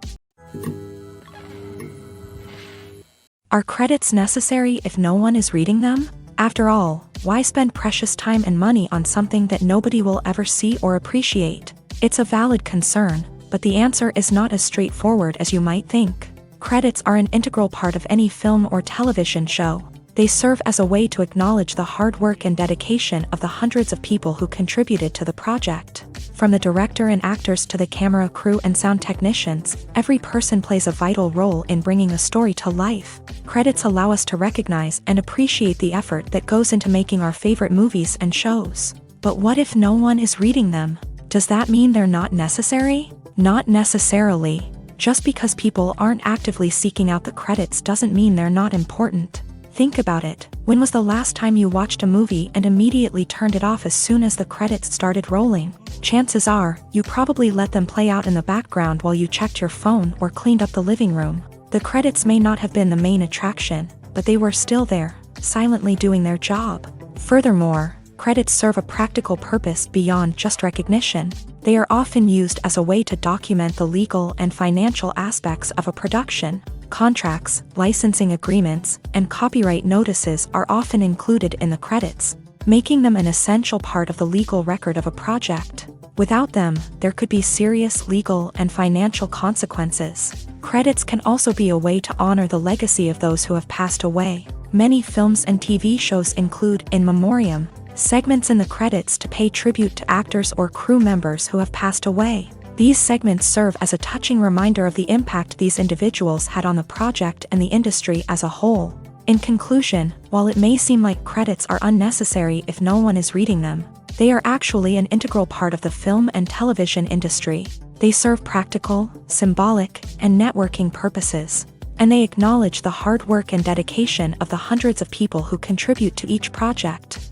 Are credits necessary if no one is reading them? After all, why spend precious time and money on something that nobody will ever see or appreciate? It's a valid concern, but the answer is not as straightforward as you might think. Credits are an integral part of any film or television show. They serve as a way to acknowledge the hard work and dedication of the hundreds of people who contributed to the project. From the director and actors to the camera crew and sound technicians, every person plays a vital role in bringing a story to life. Credits allow us to recognize and appreciate the effort that goes into making our favorite movies and shows. But what if no one is reading them? Does that mean they're not necessary? Not necessarily. Just because people aren't actively seeking out the credits doesn't mean they're not important. Think about it. When was the last time you watched a movie and immediately turned it off as soon as the credits started rolling? Chances are, you probably let them play out in the background while you checked your phone or cleaned up the living room. The credits may not have been the main attraction, but they were still there, silently doing their job. Furthermore, credits serve a practical purpose beyond just recognition. They are often used as a way to document the legal and financial aspects of a production. Contracts, licensing agreements, and copyright notices are often included in the credits, making them an essential part of the legal record of a project. Without them, there could be serious legal and financial consequences. Credits can also be a way to honor the legacy of those who have passed away. Many films and TV shows include in memoriam segments in the credits to pay tribute to actors or crew members who have passed away. These segments serve as a touching reminder of the impact these individuals had on the project and the industry as a whole. In conclusion, while it may seem like credits are unnecessary if no one is reading them, they are actually an integral part of the film and television industry. They serve practical, symbolic, and networking purposes, and they acknowledge the hard work and dedication of the hundreds of people who contribute to each project.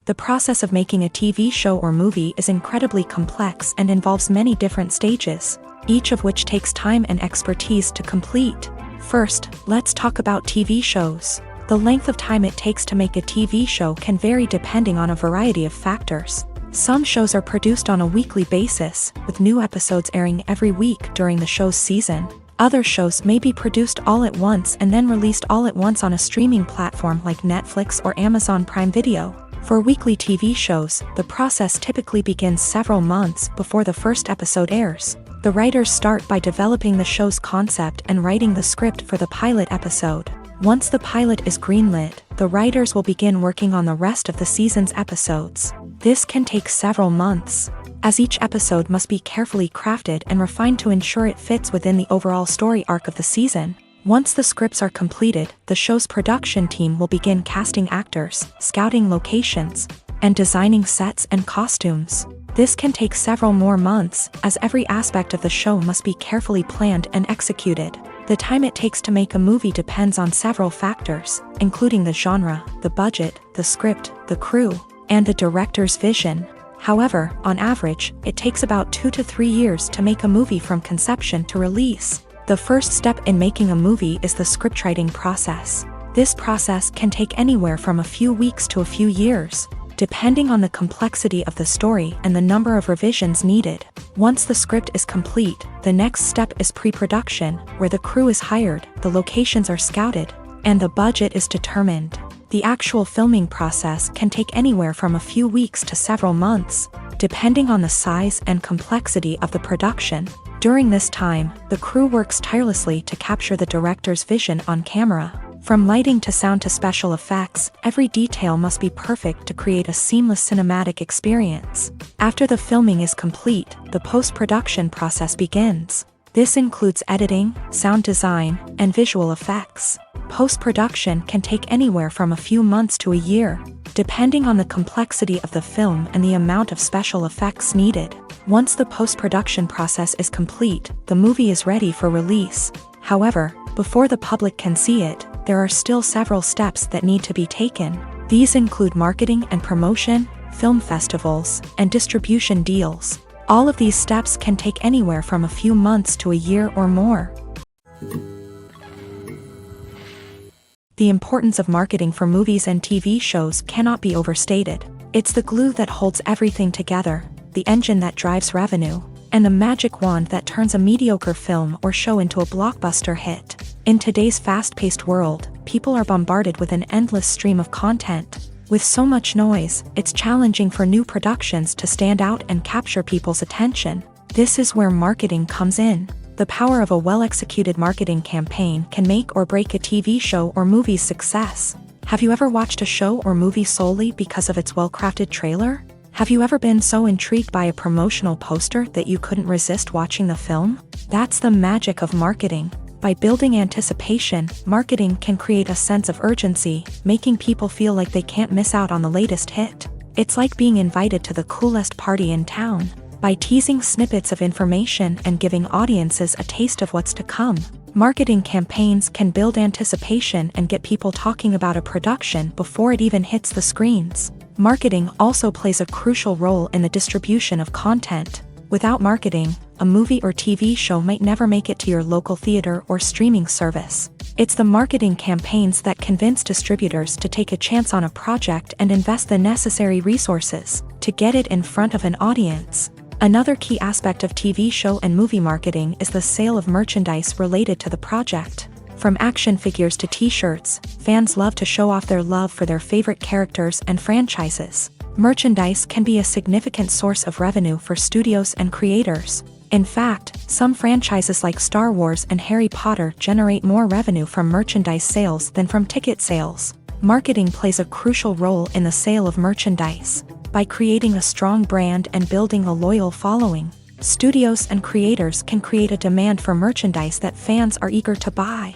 The process of making a TV show or movie is incredibly complex and involves many different stages, each of which takes time and expertise to complete. First, let's talk about TV shows. The length of time it takes to make a TV show can vary depending on a variety of factors. Some shows are produced on a weekly basis, with new episodes airing every week during the show's season. Other shows may be produced all at once and then released all at once on a streaming platform like Netflix or Amazon Prime Video. For weekly TV shows, the process typically begins several months before the first episode airs. The writers start by developing the show's concept and writing the script for the pilot episode. Once the pilot is greenlit, the writers will begin working on the rest of the season's episodes. This can take several months, as each episode must be carefully crafted and refined to ensure it fits within the overall story arc of the season. Once the scripts are completed, the show's production team will begin casting actors, scouting locations, and designing sets and costumes. This can take several more months, as every aspect of the show must be carefully planned and executed. The time it takes to make a movie depends on several factors, including the genre, the budget, the script, the crew, and the director's vision. However, on average, it takes about 2 to 3 years to make a movie from conception to release. The first step in making a movie is the scriptwriting process. This process can take anywhere from a few weeks to a few years, depending on the complexity of the story and the number of revisions needed. Once the script is complete, the next step is pre-production, where the crew is hired, the locations are scouted, and the budget is determined. The actual filming process can take anywhere from a few weeks to several months, depending on the size and complexity of the production. During this time, the crew works tirelessly to capture the director's vision on camera. From lighting to sound to special effects, every detail must be perfect to create a seamless cinematic experience. After the filming is complete, the post-production process begins. This includes editing, sound design, and visual effects. Post-production can take anywhere from a few months to a year, depending on the complexity of the film and the amount of special effects needed. Once the post-production process is complete, the movie is ready for release. However, before the public can see it, there are still several steps that need to be taken. These include marketing and promotion, film festivals, and distribution deals. All of these steps can take anywhere from a few months to a year or more. The importance of marketing for movies and TV shows cannot be overstated. It's the glue that holds everything together, the engine that drives revenue, and the magic wand that turns a mediocre film or show into a blockbuster hit. In today's fast-paced world, people are bombarded with an endless stream of content. With so much noise, it's challenging for new productions to stand out and capture people's attention. This is where marketing comes in. The power of a well-executed marketing campaign can make or break a TV show or movie's success. Have you ever watched a show or movie solely because of its well-crafted trailer? Have you ever been so intrigued by a promotional poster that you couldn't resist watching the film? That's the magic of marketing. By building anticipation, marketing can create a sense of urgency, making people feel like they can't miss out on the latest hit. It's like being invited to the coolest party in town. By teasing snippets of information and giving audiences a taste of what's to come, marketing campaigns can build anticipation and get people talking about a production before it even hits the screens. Marketing also plays a crucial role in the distribution of content. Without marketing, a movie or TV show might never make it to your local theater or streaming service. It's the marketing campaigns that convince distributors to take a chance on a project and invest the necessary resources to get it in front of an audience. Another key aspect of TV show and movie marketing is the sale of merchandise related to the project. From action figures to t-shirts, fans love to show off their love for their favorite characters and franchises. Merchandise can be a significant source of revenue for studios and creators. In fact, some franchises like Star Wars and Harry Potter generate more revenue from merchandise sales than from ticket sales. Marketing plays a crucial role in the sale of merchandise. By creating a strong brand and building a loyal following, studios and creators can create a demand for merchandise that fans are eager to buy.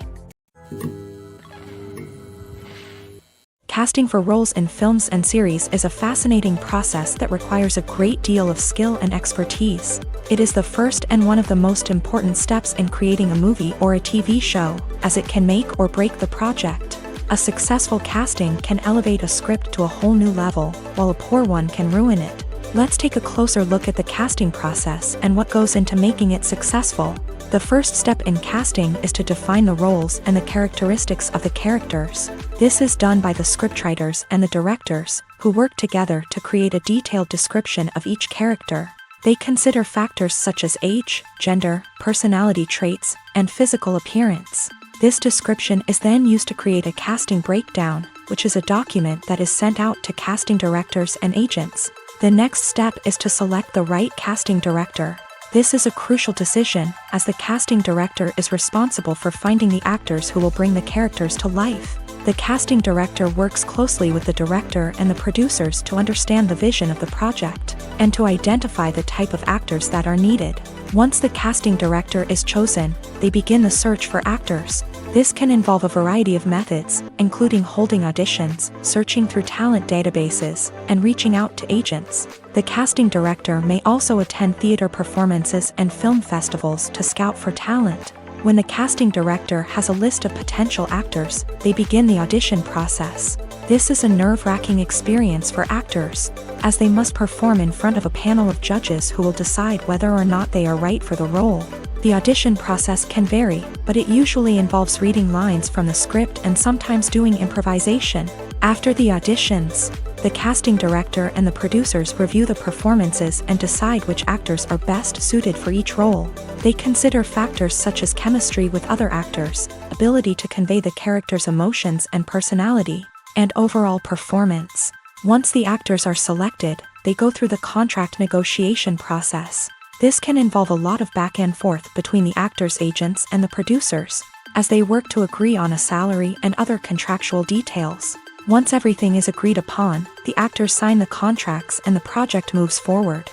Casting for roles in films and series is a fascinating process that requires a great deal of skill and expertise. It is the first and one of the most important steps in creating a movie or a TV show, as it can make or break the project. A successful casting can elevate a script to a whole new level, while a poor one can ruin it. Let's take a closer look at the casting process and what goes into making it successful. The first step in casting is to define the roles and the characteristics of the characters. This is done by the scriptwriters and the directors, who work together to create a detailed description of each character. They consider factors such as age, gender, personality traits, and physical appearance. This description is then used to create a casting breakdown, which is a document that is sent out to casting directors and agents. The next step is to select the right casting director. This is a crucial decision, as the casting director is responsible for finding the actors who will bring the characters to life. The casting director works closely with the director and the producers to understand the vision of the project, and to identify the type of actors that are needed. Once the casting director is chosen, they begin the search for actors. This can involve a variety of methods, including holding auditions, searching through talent databases, and reaching out to agents. The casting director may also attend theater performances and film festivals to scout for talent. When the casting director has a list of potential actors, they begin the audition process. This is a nerve-wracking experience for actors, as they must perform in front of a panel of judges who will decide whether or not they are right for the role. The audition process can vary, but it usually involves reading lines from the script and sometimes doing improvisation. After the auditions, the casting director and the producers review the performances and decide which actors are best suited for each role. They consider factors such as chemistry with other actors, ability to convey the character's emotions and personality, and overall performance. Once the actors are selected, they go through the contract negotiation process. This can involve a lot of back and forth between the actors' agents and the producers, as they work to agree on a salary and other contractual details. Once everything is agreed upon, the actors sign the contracts and the project moves forward.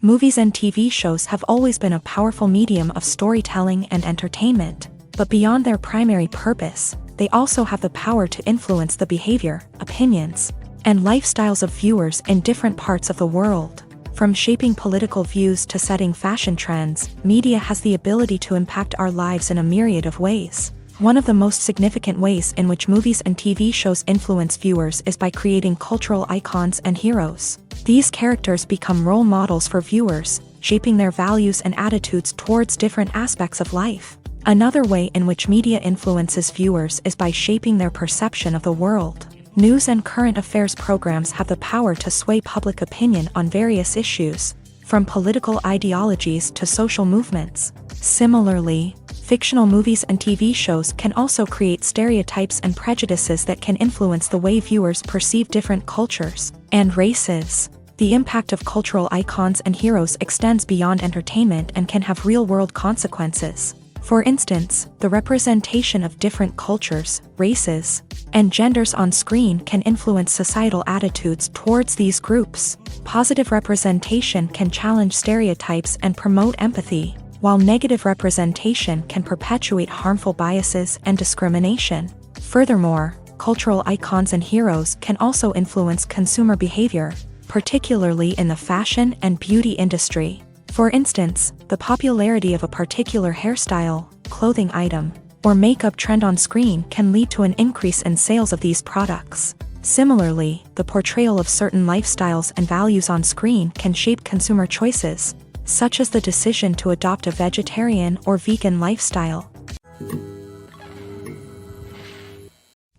Movies and TV shows have always been a powerful medium of storytelling and entertainment, but beyond their primary purpose, they also have the power to influence the behavior, opinions, and lifestyles of viewers in different parts of the world. From shaping political views to setting fashion trends, media has the ability to impact our lives in a myriad of ways. One of the most significant ways in which movies and TV shows influence viewers is by creating cultural icons and heroes. These characters become role models for viewers, shaping their values and attitudes towards different aspects of life. Another way in which media influences viewers is by shaping their perception of the world. News and current affairs programs have the power to sway public opinion on various issues, from political ideologies to social movements. Similarly, fictional movies and TV shows can also create stereotypes and prejudices that can influence the way viewers perceive different cultures and races. The impact of cultural icons and heroes extends beyond entertainment and can have real-world consequences. For instance, the representation of different cultures, races, and genders on screen can influence societal attitudes towards these groups. Positive representation can challenge stereotypes and promote empathy, while negative representation can perpetuate harmful biases and discrimination. Furthermore, cultural icons and heroes can also influence consumer behavior, particularly in the fashion and beauty industry. For instance, the popularity of a particular hairstyle, clothing item, or makeup trend on screen can lead to an increase in sales of these products. Similarly, the portrayal of certain lifestyles and values on screen can shape consumer choices, such as the decision to adopt a vegetarian or vegan lifestyle.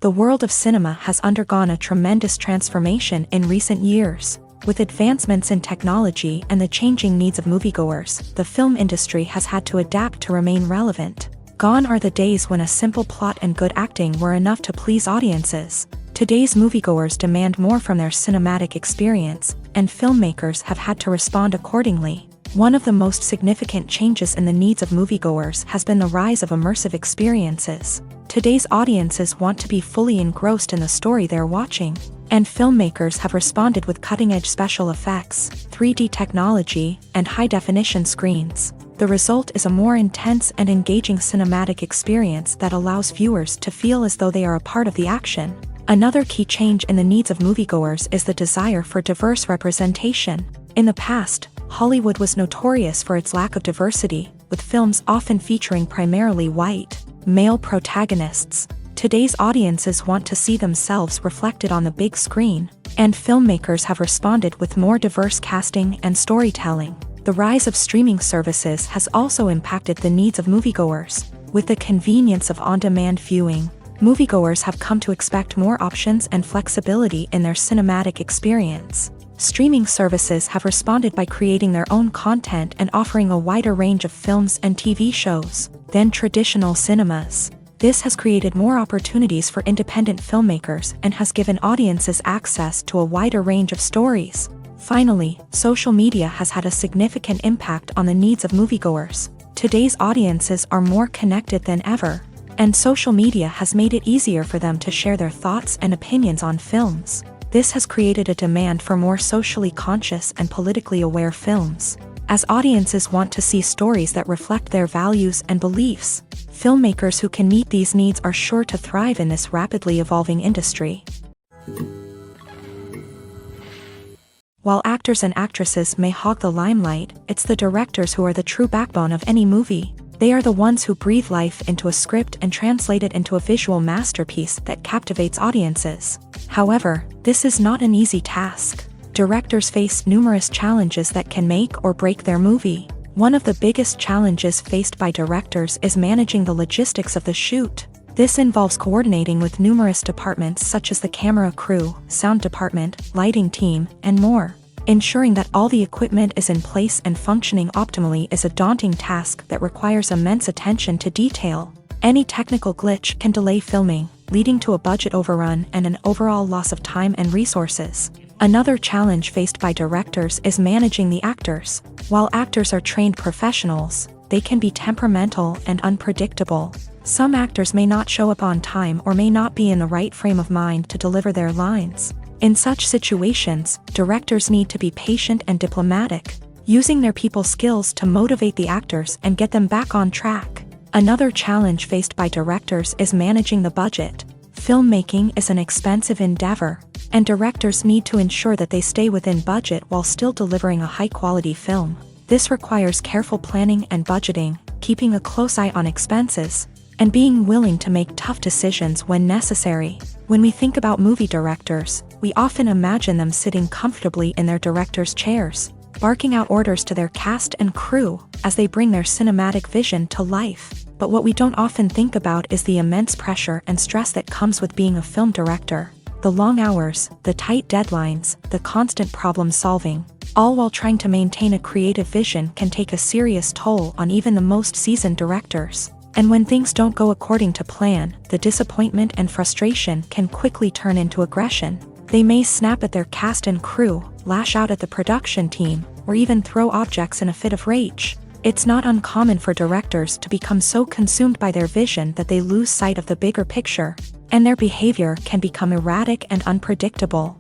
The world of cinema has undergone a tremendous transformation in recent years. With advancements in technology and the changing needs of moviegoers, the film industry has had to adapt to remain relevant. Gone are the days when a simple plot and good acting were enough to please audiences. Today's moviegoers demand more from their cinematic experience, and filmmakers have had to respond accordingly. One of the most significant changes in the needs of moviegoers has been the rise of immersive experiences. Today's audiences want to be fully engrossed in the story they're watching, and filmmakers have responded with cutting-edge special effects, 3D technology, and high-definition screens. The result is a more intense and engaging cinematic experience that allows viewers to feel as though they are a part of the action. Another key change in the needs of moviegoers is the desire for diverse representation. In the past, Hollywood was notorious for its lack of diversity, with films often featuring primarily white, male protagonists. Today's audiences want to see themselves reflected on the big screen, and filmmakers have responded with more diverse casting and storytelling. The rise of streaming services has also impacted the needs of moviegoers. With the convenience of on-demand viewing, moviegoers have come to expect more options and flexibility in their cinematic experience. Streaming services have responded by creating their own content and offering a wider range of films and TV shows than traditional cinemas. This has created more opportunities for independent filmmakers and has given audiences access to a wider range of stories. Finally, social media has had a significant impact on the needs of moviegoers. Today's audiences are more connected than ever, and social media has made it easier for them to share their thoughts and opinions on films. This has created a demand for more socially conscious and politically aware films. As audiences want to see stories that reflect their values and beliefs, filmmakers who can meet these needs are sure to thrive in this rapidly evolving industry. While actors and actresses may hog the limelight, it's the directors who are the true backbone of any movie. They are the ones who breathe life into a script and translate it into a visual masterpiece that captivates audiences. However, this is not an easy task. Directors face numerous challenges that can make or break their movie. One of the biggest challenges faced by directors is managing the logistics of the shoot. This involves coordinating with numerous departments such as the camera crew, sound department, lighting team, and more. Ensuring that all the equipment is in place and functioning optimally is a daunting task that requires immense attention to detail. Any technical glitch can delay filming, leading to a budget overrun and an overall loss of time and resources. Another challenge faced by directors is managing the actors. While actors are trained professionals, they can be temperamental and unpredictable. Some actors may not show up on time or may not be in the right frame of mind to deliver their lines. In such situations, directors need to be patient and diplomatic, using their people skills to motivate the actors and get them back on track. Another challenge faced by directors is managing the budget. Filmmaking is an expensive endeavor, and directors need to ensure that they stay within budget while still delivering a high-quality film. This requires careful planning and budgeting, keeping a close eye on expenses, and being willing to make tough decisions when necessary. When we think about movie directors, we often imagine them sitting comfortably in their director's chairs, barking out orders to their cast and crew as they bring their cinematic vision to life. But what we don't often think about is the immense pressure and stress that comes with being a film director. The long hours, the tight deadlines, the constant problem solving, all while trying to maintain a creative vision can take a serious toll on even the most seasoned directors. And when things don't go according to plan, the disappointment and frustration can quickly turn into aggression. They may snap at their cast and crew, lash out at the production team, or even throw objects in a fit of rage. It's not uncommon for directors to become so consumed by their vision that they lose sight of the bigger picture, and their behavior can become erratic and unpredictable.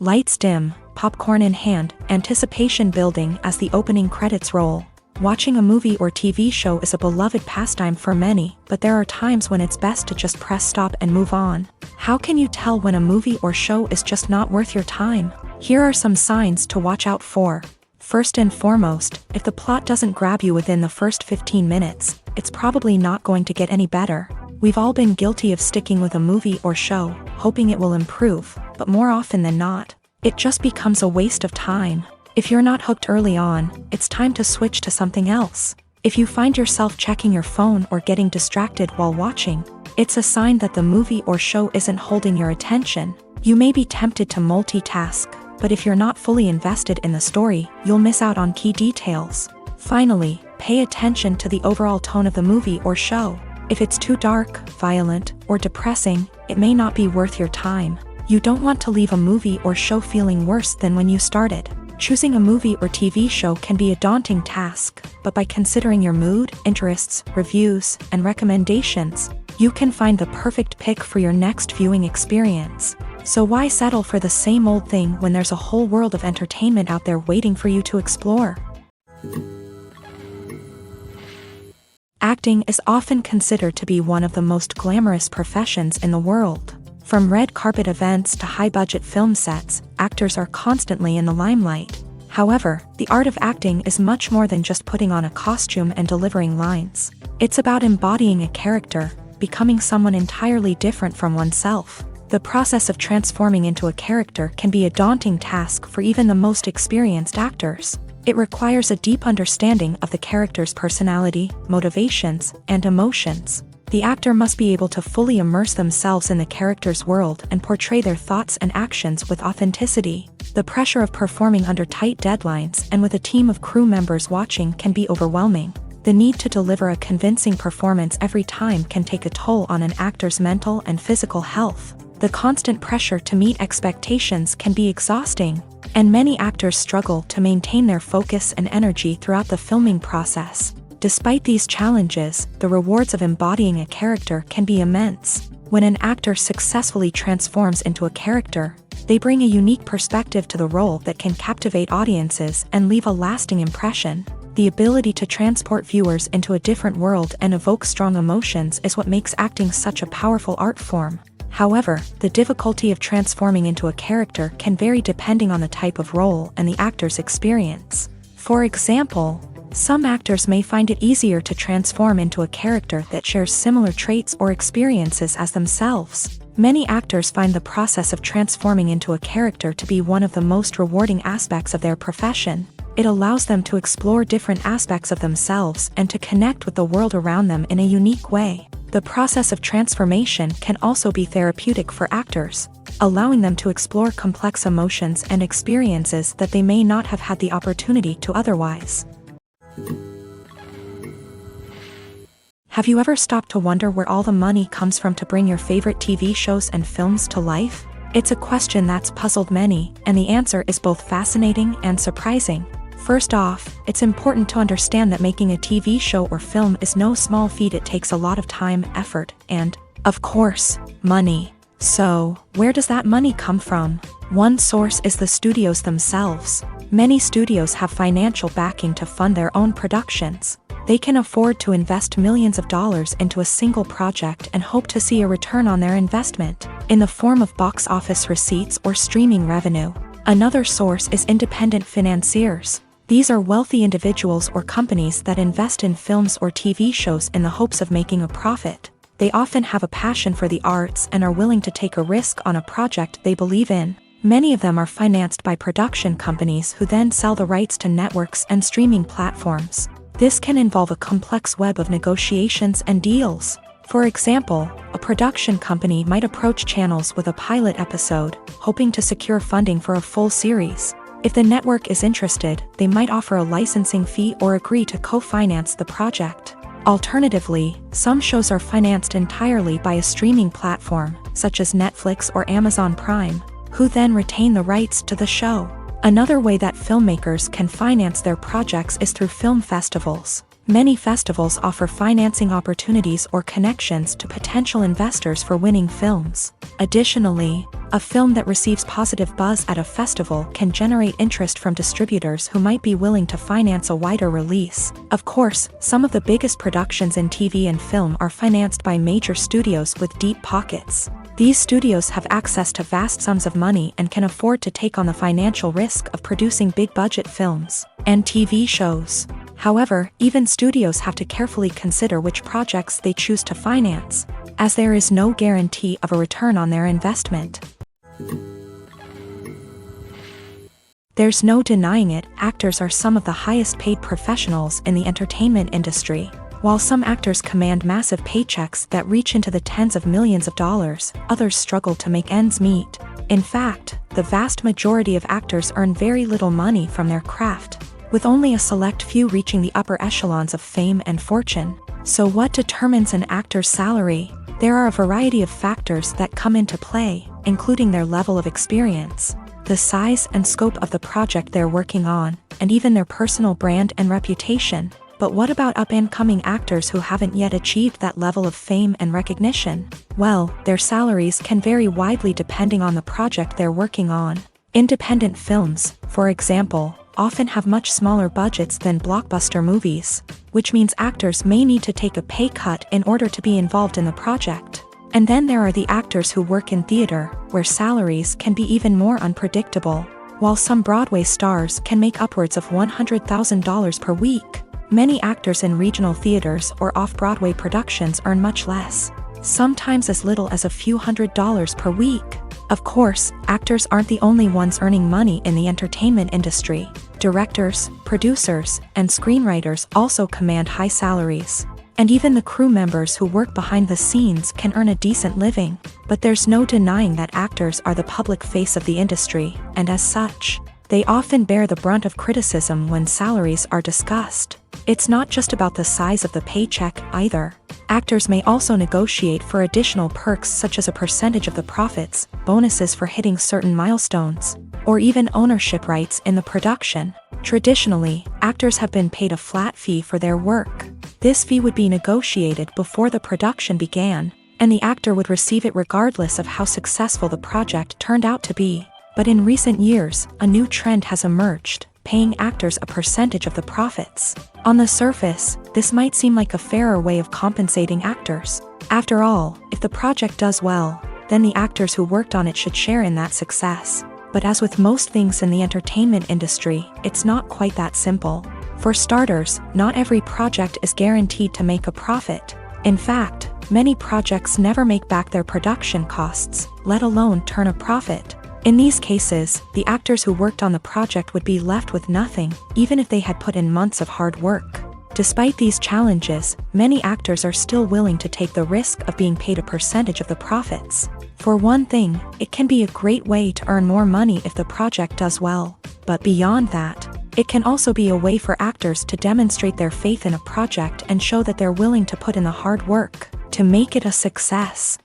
Lights dim, popcorn in hand, anticipation building as the opening credits roll. Watching a movie or TV show is a beloved pastime for many, but there are times when it's best to just press stop and move on. How can you tell when a movie or show is just not worth your time? Here are some signs to watch out for. First and foremost, if the plot doesn't grab you within the first 15 minutes, it's probably not going to get any better. We've all been guilty of sticking with a movie or show, hoping it will improve, but more often than not, it just becomes a waste of time. If you're not hooked early on, it's time to switch to something else. If you find yourself checking your phone or getting distracted while watching, it's a sign that the movie or show isn't holding your attention. You may be tempted to multitask, but if you're not fully invested in the story, you'll miss out on key details. Finally, pay attention to the overall tone of the movie or show. If it's too dark, violent, or depressing, it may not be worth your time. You don't want to leave a movie or show feeling worse than when you started. Choosing a movie or TV show can be a daunting task, but by considering your mood, interests, reviews, and recommendations, you can find the perfect pick for your next viewing experience. So why settle for the same old thing when there's a whole world of entertainment out there waiting for you to explore? Acting is often considered to be one of the most glamorous professions in the world. From red carpet events to high-budget film sets, actors are constantly in the limelight. However, the art of acting is much more than just putting on a costume and delivering lines. It's about embodying a character, becoming someone entirely different from oneself. The process of transforming into a character can be a daunting task for even the most experienced actors. It requires a deep understanding of the character's personality, motivations, and emotions. The actor must be able to fully immerse themselves in the character's world and portray their thoughts and actions with authenticity. The pressure of performing under tight deadlines and with a team of crew members watching can be overwhelming. The need to deliver a convincing performance every time can take a toll on an actor's mental and physical health. The constant pressure to meet expectations can be exhausting, and many actors struggle to maintain their focus and energy throughout the filming process. Despite these challenges, the rewards of embodying a character can be immense. When an actor successfully transforms into a character, they bring a unique perspective to the role that can captivate audiences and leave a lasting impression. The ability to transport viewers into a different world and evoke strong emotions is what makes acting such a powerful art form. However, the difficulty of transforming into a character can vary depending on the type of role and the actor's experience. For example, some actors may find it easier to transform into a character that shares similar traits or experiences as themselves. Many actors find the process of transforming into a character to be one of the most rewarding aspects of their profession. It allows them to explore different aspects of themselves and to connect with the world around them in a unique way. The process of transformation can also be therapeutic for actors, allowing them to explore complex emotions and experiences that they may not have had the opportunity to otherwise. Have you ever stopped to wonder where all the money comes from to bring your favorite TV shows and films to life? It's a question that's puzzled many, and the answer is both fascinating and surprising. First off, it's important to understand that making a TV show or film is no small feat. It takes a lot of time, effort, and, of course, money. So, where does that money come from? One source is the studios themselves. Many studios have financial backing to fund their own productions. They can afford to invest millions of dollars into a single project and hope to see a return on their investment, in the form of box office receipts or streaming revenue. Another source is independent financiers. These are wealthy individuals or companies that invest in films or TV shows in the hopes of making a profit. They often have a passion for the arts and are willing to take a risk on a project they believe in. Many of them are financed by production companies who then sell the rights to networks and streaming platforms. This can involve a complex web of negotiations and deals. For example, a production company might approach channels with a pilot episode, hoping to secure funding for a full series. If the network is interested, they might offer a licensing fee or agree to co-finance the project. Alternatively, some shows are financed entirely by a streaming platform, such as Netflix or Amazon Prime, who then retain the rights to the show. Another way that filmmakers can finance their projects is through film festivals. Many festivals offer financing opportunities or connections to potential investors for winning films. Additionally, a film that receives positive buzz at a festival can generate interest from distributors who might be willing to finance a wider release. Of course, some of the biggest productions in TV and film are financed by major studios with deep pockets. These studios have access to vast sums of money and can afford to take on the financial risk of producing big-budget films and TV shows. However, even studios have to carefully consider which projects they choose to finance, as there is no guarantee of a return on their investment. There's no denying it, actors are some of the highest paid professionals in the entertainment industry. While some actors command massive paychecks that reach into the tens of millions of dollars, others struggle to make ends meet. In fact, the vast majority of actors earn very little money from their craft, with only a select few reaching the upper echelons of fame and fortune. So what determines an actor's salary? There are a variety of factors that come into play, including their level of experience, the size and scope of the project they're working on, and even their personal brand and reputation. But what about up-and-coming actors who haven't yet achieved that level of fame and recognition? Well, their salaries can vary widely depending on the project they're working on. Independent films, for example, often have much smaller budgets than blockbuster movies, which means actors may need to take a pay cut in order to be involved in the project. And then there are the actors who work in theater, where salaries can be even more unpredictable. While some Broadway stars can make upwards of $100,000 per week, many actors in regional theaters or off-Broadway productions earn much less, sometimes as little as a few $100s per week. Of course, actors aren't the only ones earning money in the entertainment industry. Directors, producers, and screenwriters also command high salaries. And even the crew members who work behind the scenes can earn a decent living. But there's no denying that actors are the public face of the industry, and as such, they often bear the brunt of criticism when salaries are discussed. It's not just about the size of the paycheck, either. Actors may also negotiate for additional perks such as a percentage of the profits, bonuses for hitting certain milestones, or even ownership rights in the production. Traditionally, actors have been paid a flat fee for their work. This fee would be negotiated before the production began, and the actor would receive it regardless of how successful the project turned out to be. But in recent years, a new trend has emerged, paying actors a percentage of the profits. On the surface, this might seem like a fairer way of compensating actors. After all, if the project does well, then the actors who worked on it should share in that success. But as with most things in the entertainment industry, it's not quite that simple. For starters, not every project is guaranteed to make a profit. In fact, many projects never make back their production costs, let alone turn a profit. In these cases, the actors who worked on the project would be left with nothing, even if they had put in months of hard work. Despite these challenges, many actors are still willing to take the risk of being paid a percentage of the profits. For one thing, it can be a great way to earn more money if the project does well. But beyond that, It can also be a way for actors to demonstrate their faith in a project and show that they're willing to put in the hard work to make it a success.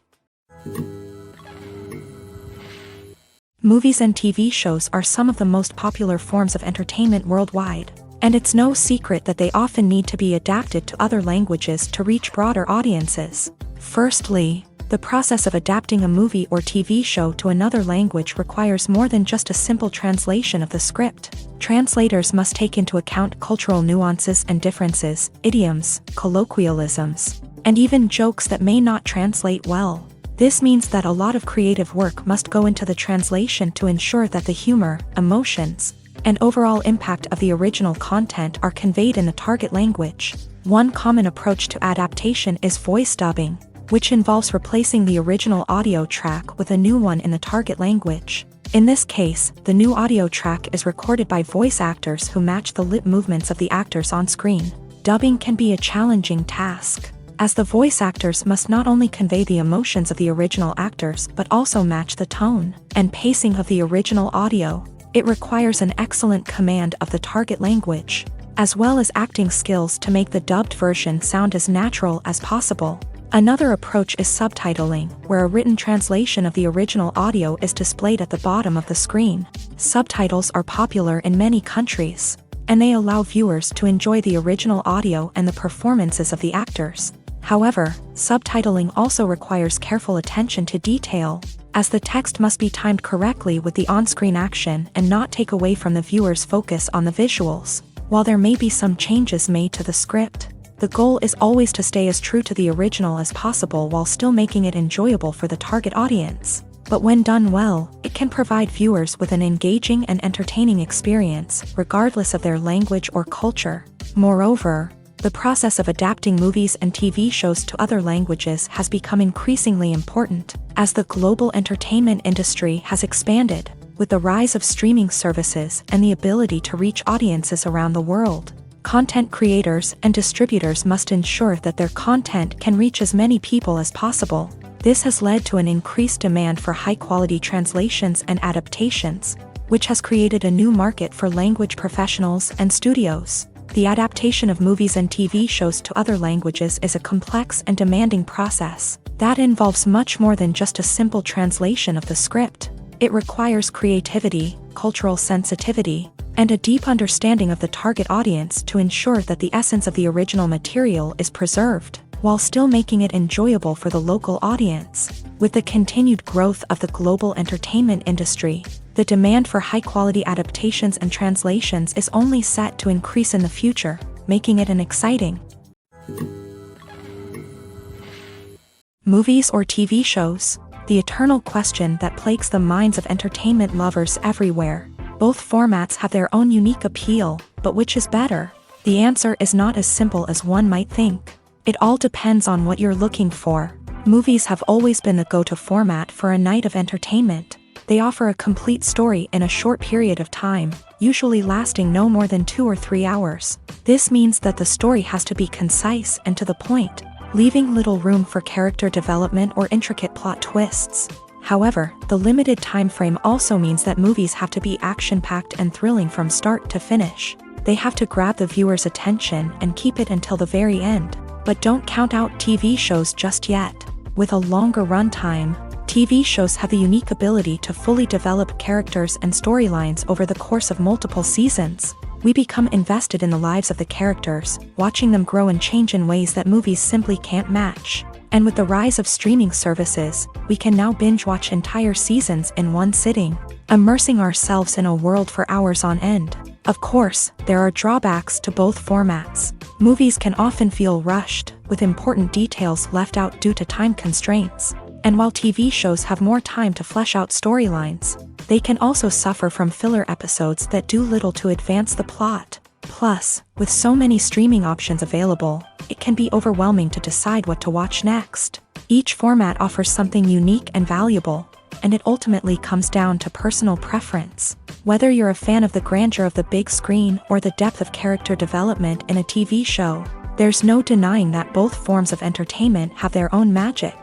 Movies and TV shows are some of the most popular forms of entertainment worldwide, and it's no secret that they often need to be adapted to other languages to reach broader audiences. Firstly, the process of adapting a movie or TV show to another language requires more than just a simple translation of the script. Translators must take into account cultural nuances and differences, idioms, colloquialisms, and even jokes that may not translate well. This means that a lot of creative work must go into the translation to ensure that the humor, emotions, and overall impact of the original content are conveyed in the target language. One common approach to adaptation is voice dubbing, which involves replacing the original audio track with a new one in the target language. In this case, the new audio track is recorded by voice actors who match the lip movements of the actors on screen. Dubbing can be a challenging task, as the voice actors must not only convey the emotions of the original actors but also match the tone and pacing of the original audio. It requires an excellent command of the target language, as well as acting skills to make the dubbed version sound as natural as possible. Another approach is subtitling, where a written translation of the original audio is displayed at the bottom of the screen. Subtitles are popular in many countries, and they allow viewers to enjoy the original audio and the performances of the actors. However, subtitling also requires careful attention to detail, as the text must be timed correctly with the on-screen action and not take away from the viewer's focus on the visuals. While there may be some changes made to the script, the goal is always to stay as true to the original as possible while still making it enjoyable for the target audience. But when done well, it can provide viewers with an engaging and entertaining experience, regardless of their language or culture. Moreover, the process of adapting movies and TV shows to other languages has become increasingly important, as the global entertainment industry has expanded, with the rise of streaming services and the ability to reach audiences around the world. Content creators and distributors must ensure that their content can reach as many people as possible. This has led to an increased demand for high-quality translations and adaptations, which has created a new market for language professionals and studios. The adaptation of movies and TV shows to other languages is a complex and demanding process that involves much more than just a simple translation of the script. It requires creativity, cultural sensitivity, and a deep understanding of the target audience to ensure that the essence of the original material is preserved, while still making it enjoyable for the local audience. With the continued growth of the global entertainment industry, the demand for high-quality adaptations and translations is only set to increase in the future, making it an exciting movies or TV shows. The eternal question that plagues the minds of entertainment lovers everywhere. Both formats have their own unique appeal, but which is better? The answer is not as simple as one might think. It all depends on what you're looking for. Movies have always been the go-to format for a night of entertainment. They offer a complete story in a short period of time, usually lasting no more than 2 or 3 hours. This means that the story has to be concise and to the point, leaving little room for character development or intricate plot twists. However, the limited time frame also means that movies have to be action-packed and thrilling from start to finish. They have to grab the viewer's attention and keep it until the very end. But don't count out TV shows just yet. With a longer runtime, TV shows have the unique ability to fully develop characters and storylines over the course of multiple seasons. We become invested in the lives of the characters, watching them grow and change in ways that movies simply can't match. And with the rise of streaming services, we can now binge-watch entire seasons in one sitting, immersing ourselves in a world for hours on end. Of course, there are drawbacks to both formats. Movies can often feel rushed, with important details left out due to time constraints. And while TV shows have more time to flesh out storylines, they can also suffer from filler episodes that do little to advance the plot. Plus, with so many streaming options available, it can be overwhelming to decide what to watch next. Each format offers something unique and valuable, and it ultimately comes down to personal preference. Whether you're a fan of the grandeur of the big screen or the depth of character development in a TV show, there's no denying that both forms of entertainment have their own magic.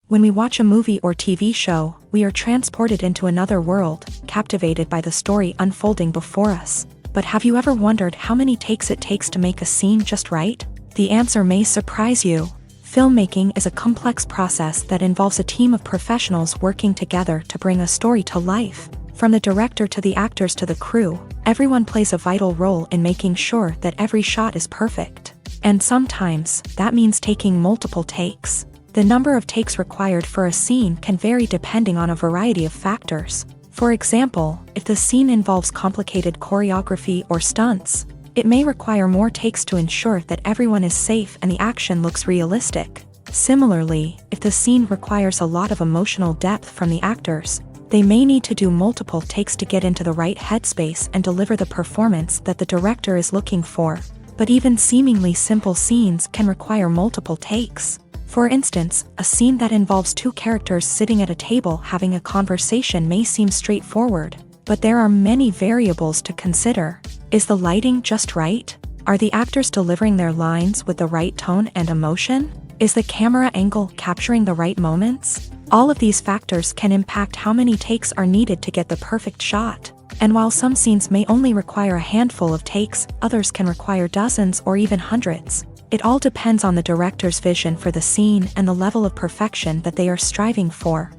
When we watch a movie or TV show, we are transported into another world, captivated by the story unfolding before us. But have you ever wondered how many takes it takes to make a scene just right? The answer may surprise you. Filmmaking is a complex process that involves a team of professionals working together to bring a story to life. From the director to the actors to the crew, everyone plays a vital role in making sure that every shot is perfect. And sometimes, that means taking multiple takes. The number of takes required for a scene can vary depending on a variety of factors. For example, if the scene involves complicated choreography or stunts, it may require more takes to ensure that everyone is safe and the action looks realistic. Similarly, if the scene requires a lot of emotional depth from the actors, they may need to do multiple takes to get into the right headspace and deliver the performance that the director is looking for. But even seemingly simple scenes can require multiple takes. For instance, a scene that involves two characters sitting at a table having a conversation may seem straightforward, but there are many variables to consider. Is the lighting just right? Are the actors delivering their lines with the right tone and emotion? Is the camera angle capturing the right moments? All of these factors can impact how many takes are needed to get the perfect shot. And while some scenes may only require a handful of takes, others can require dozens or even hundreds. It all depends on the director's vision for the scene and the level of perfection that they are striving for.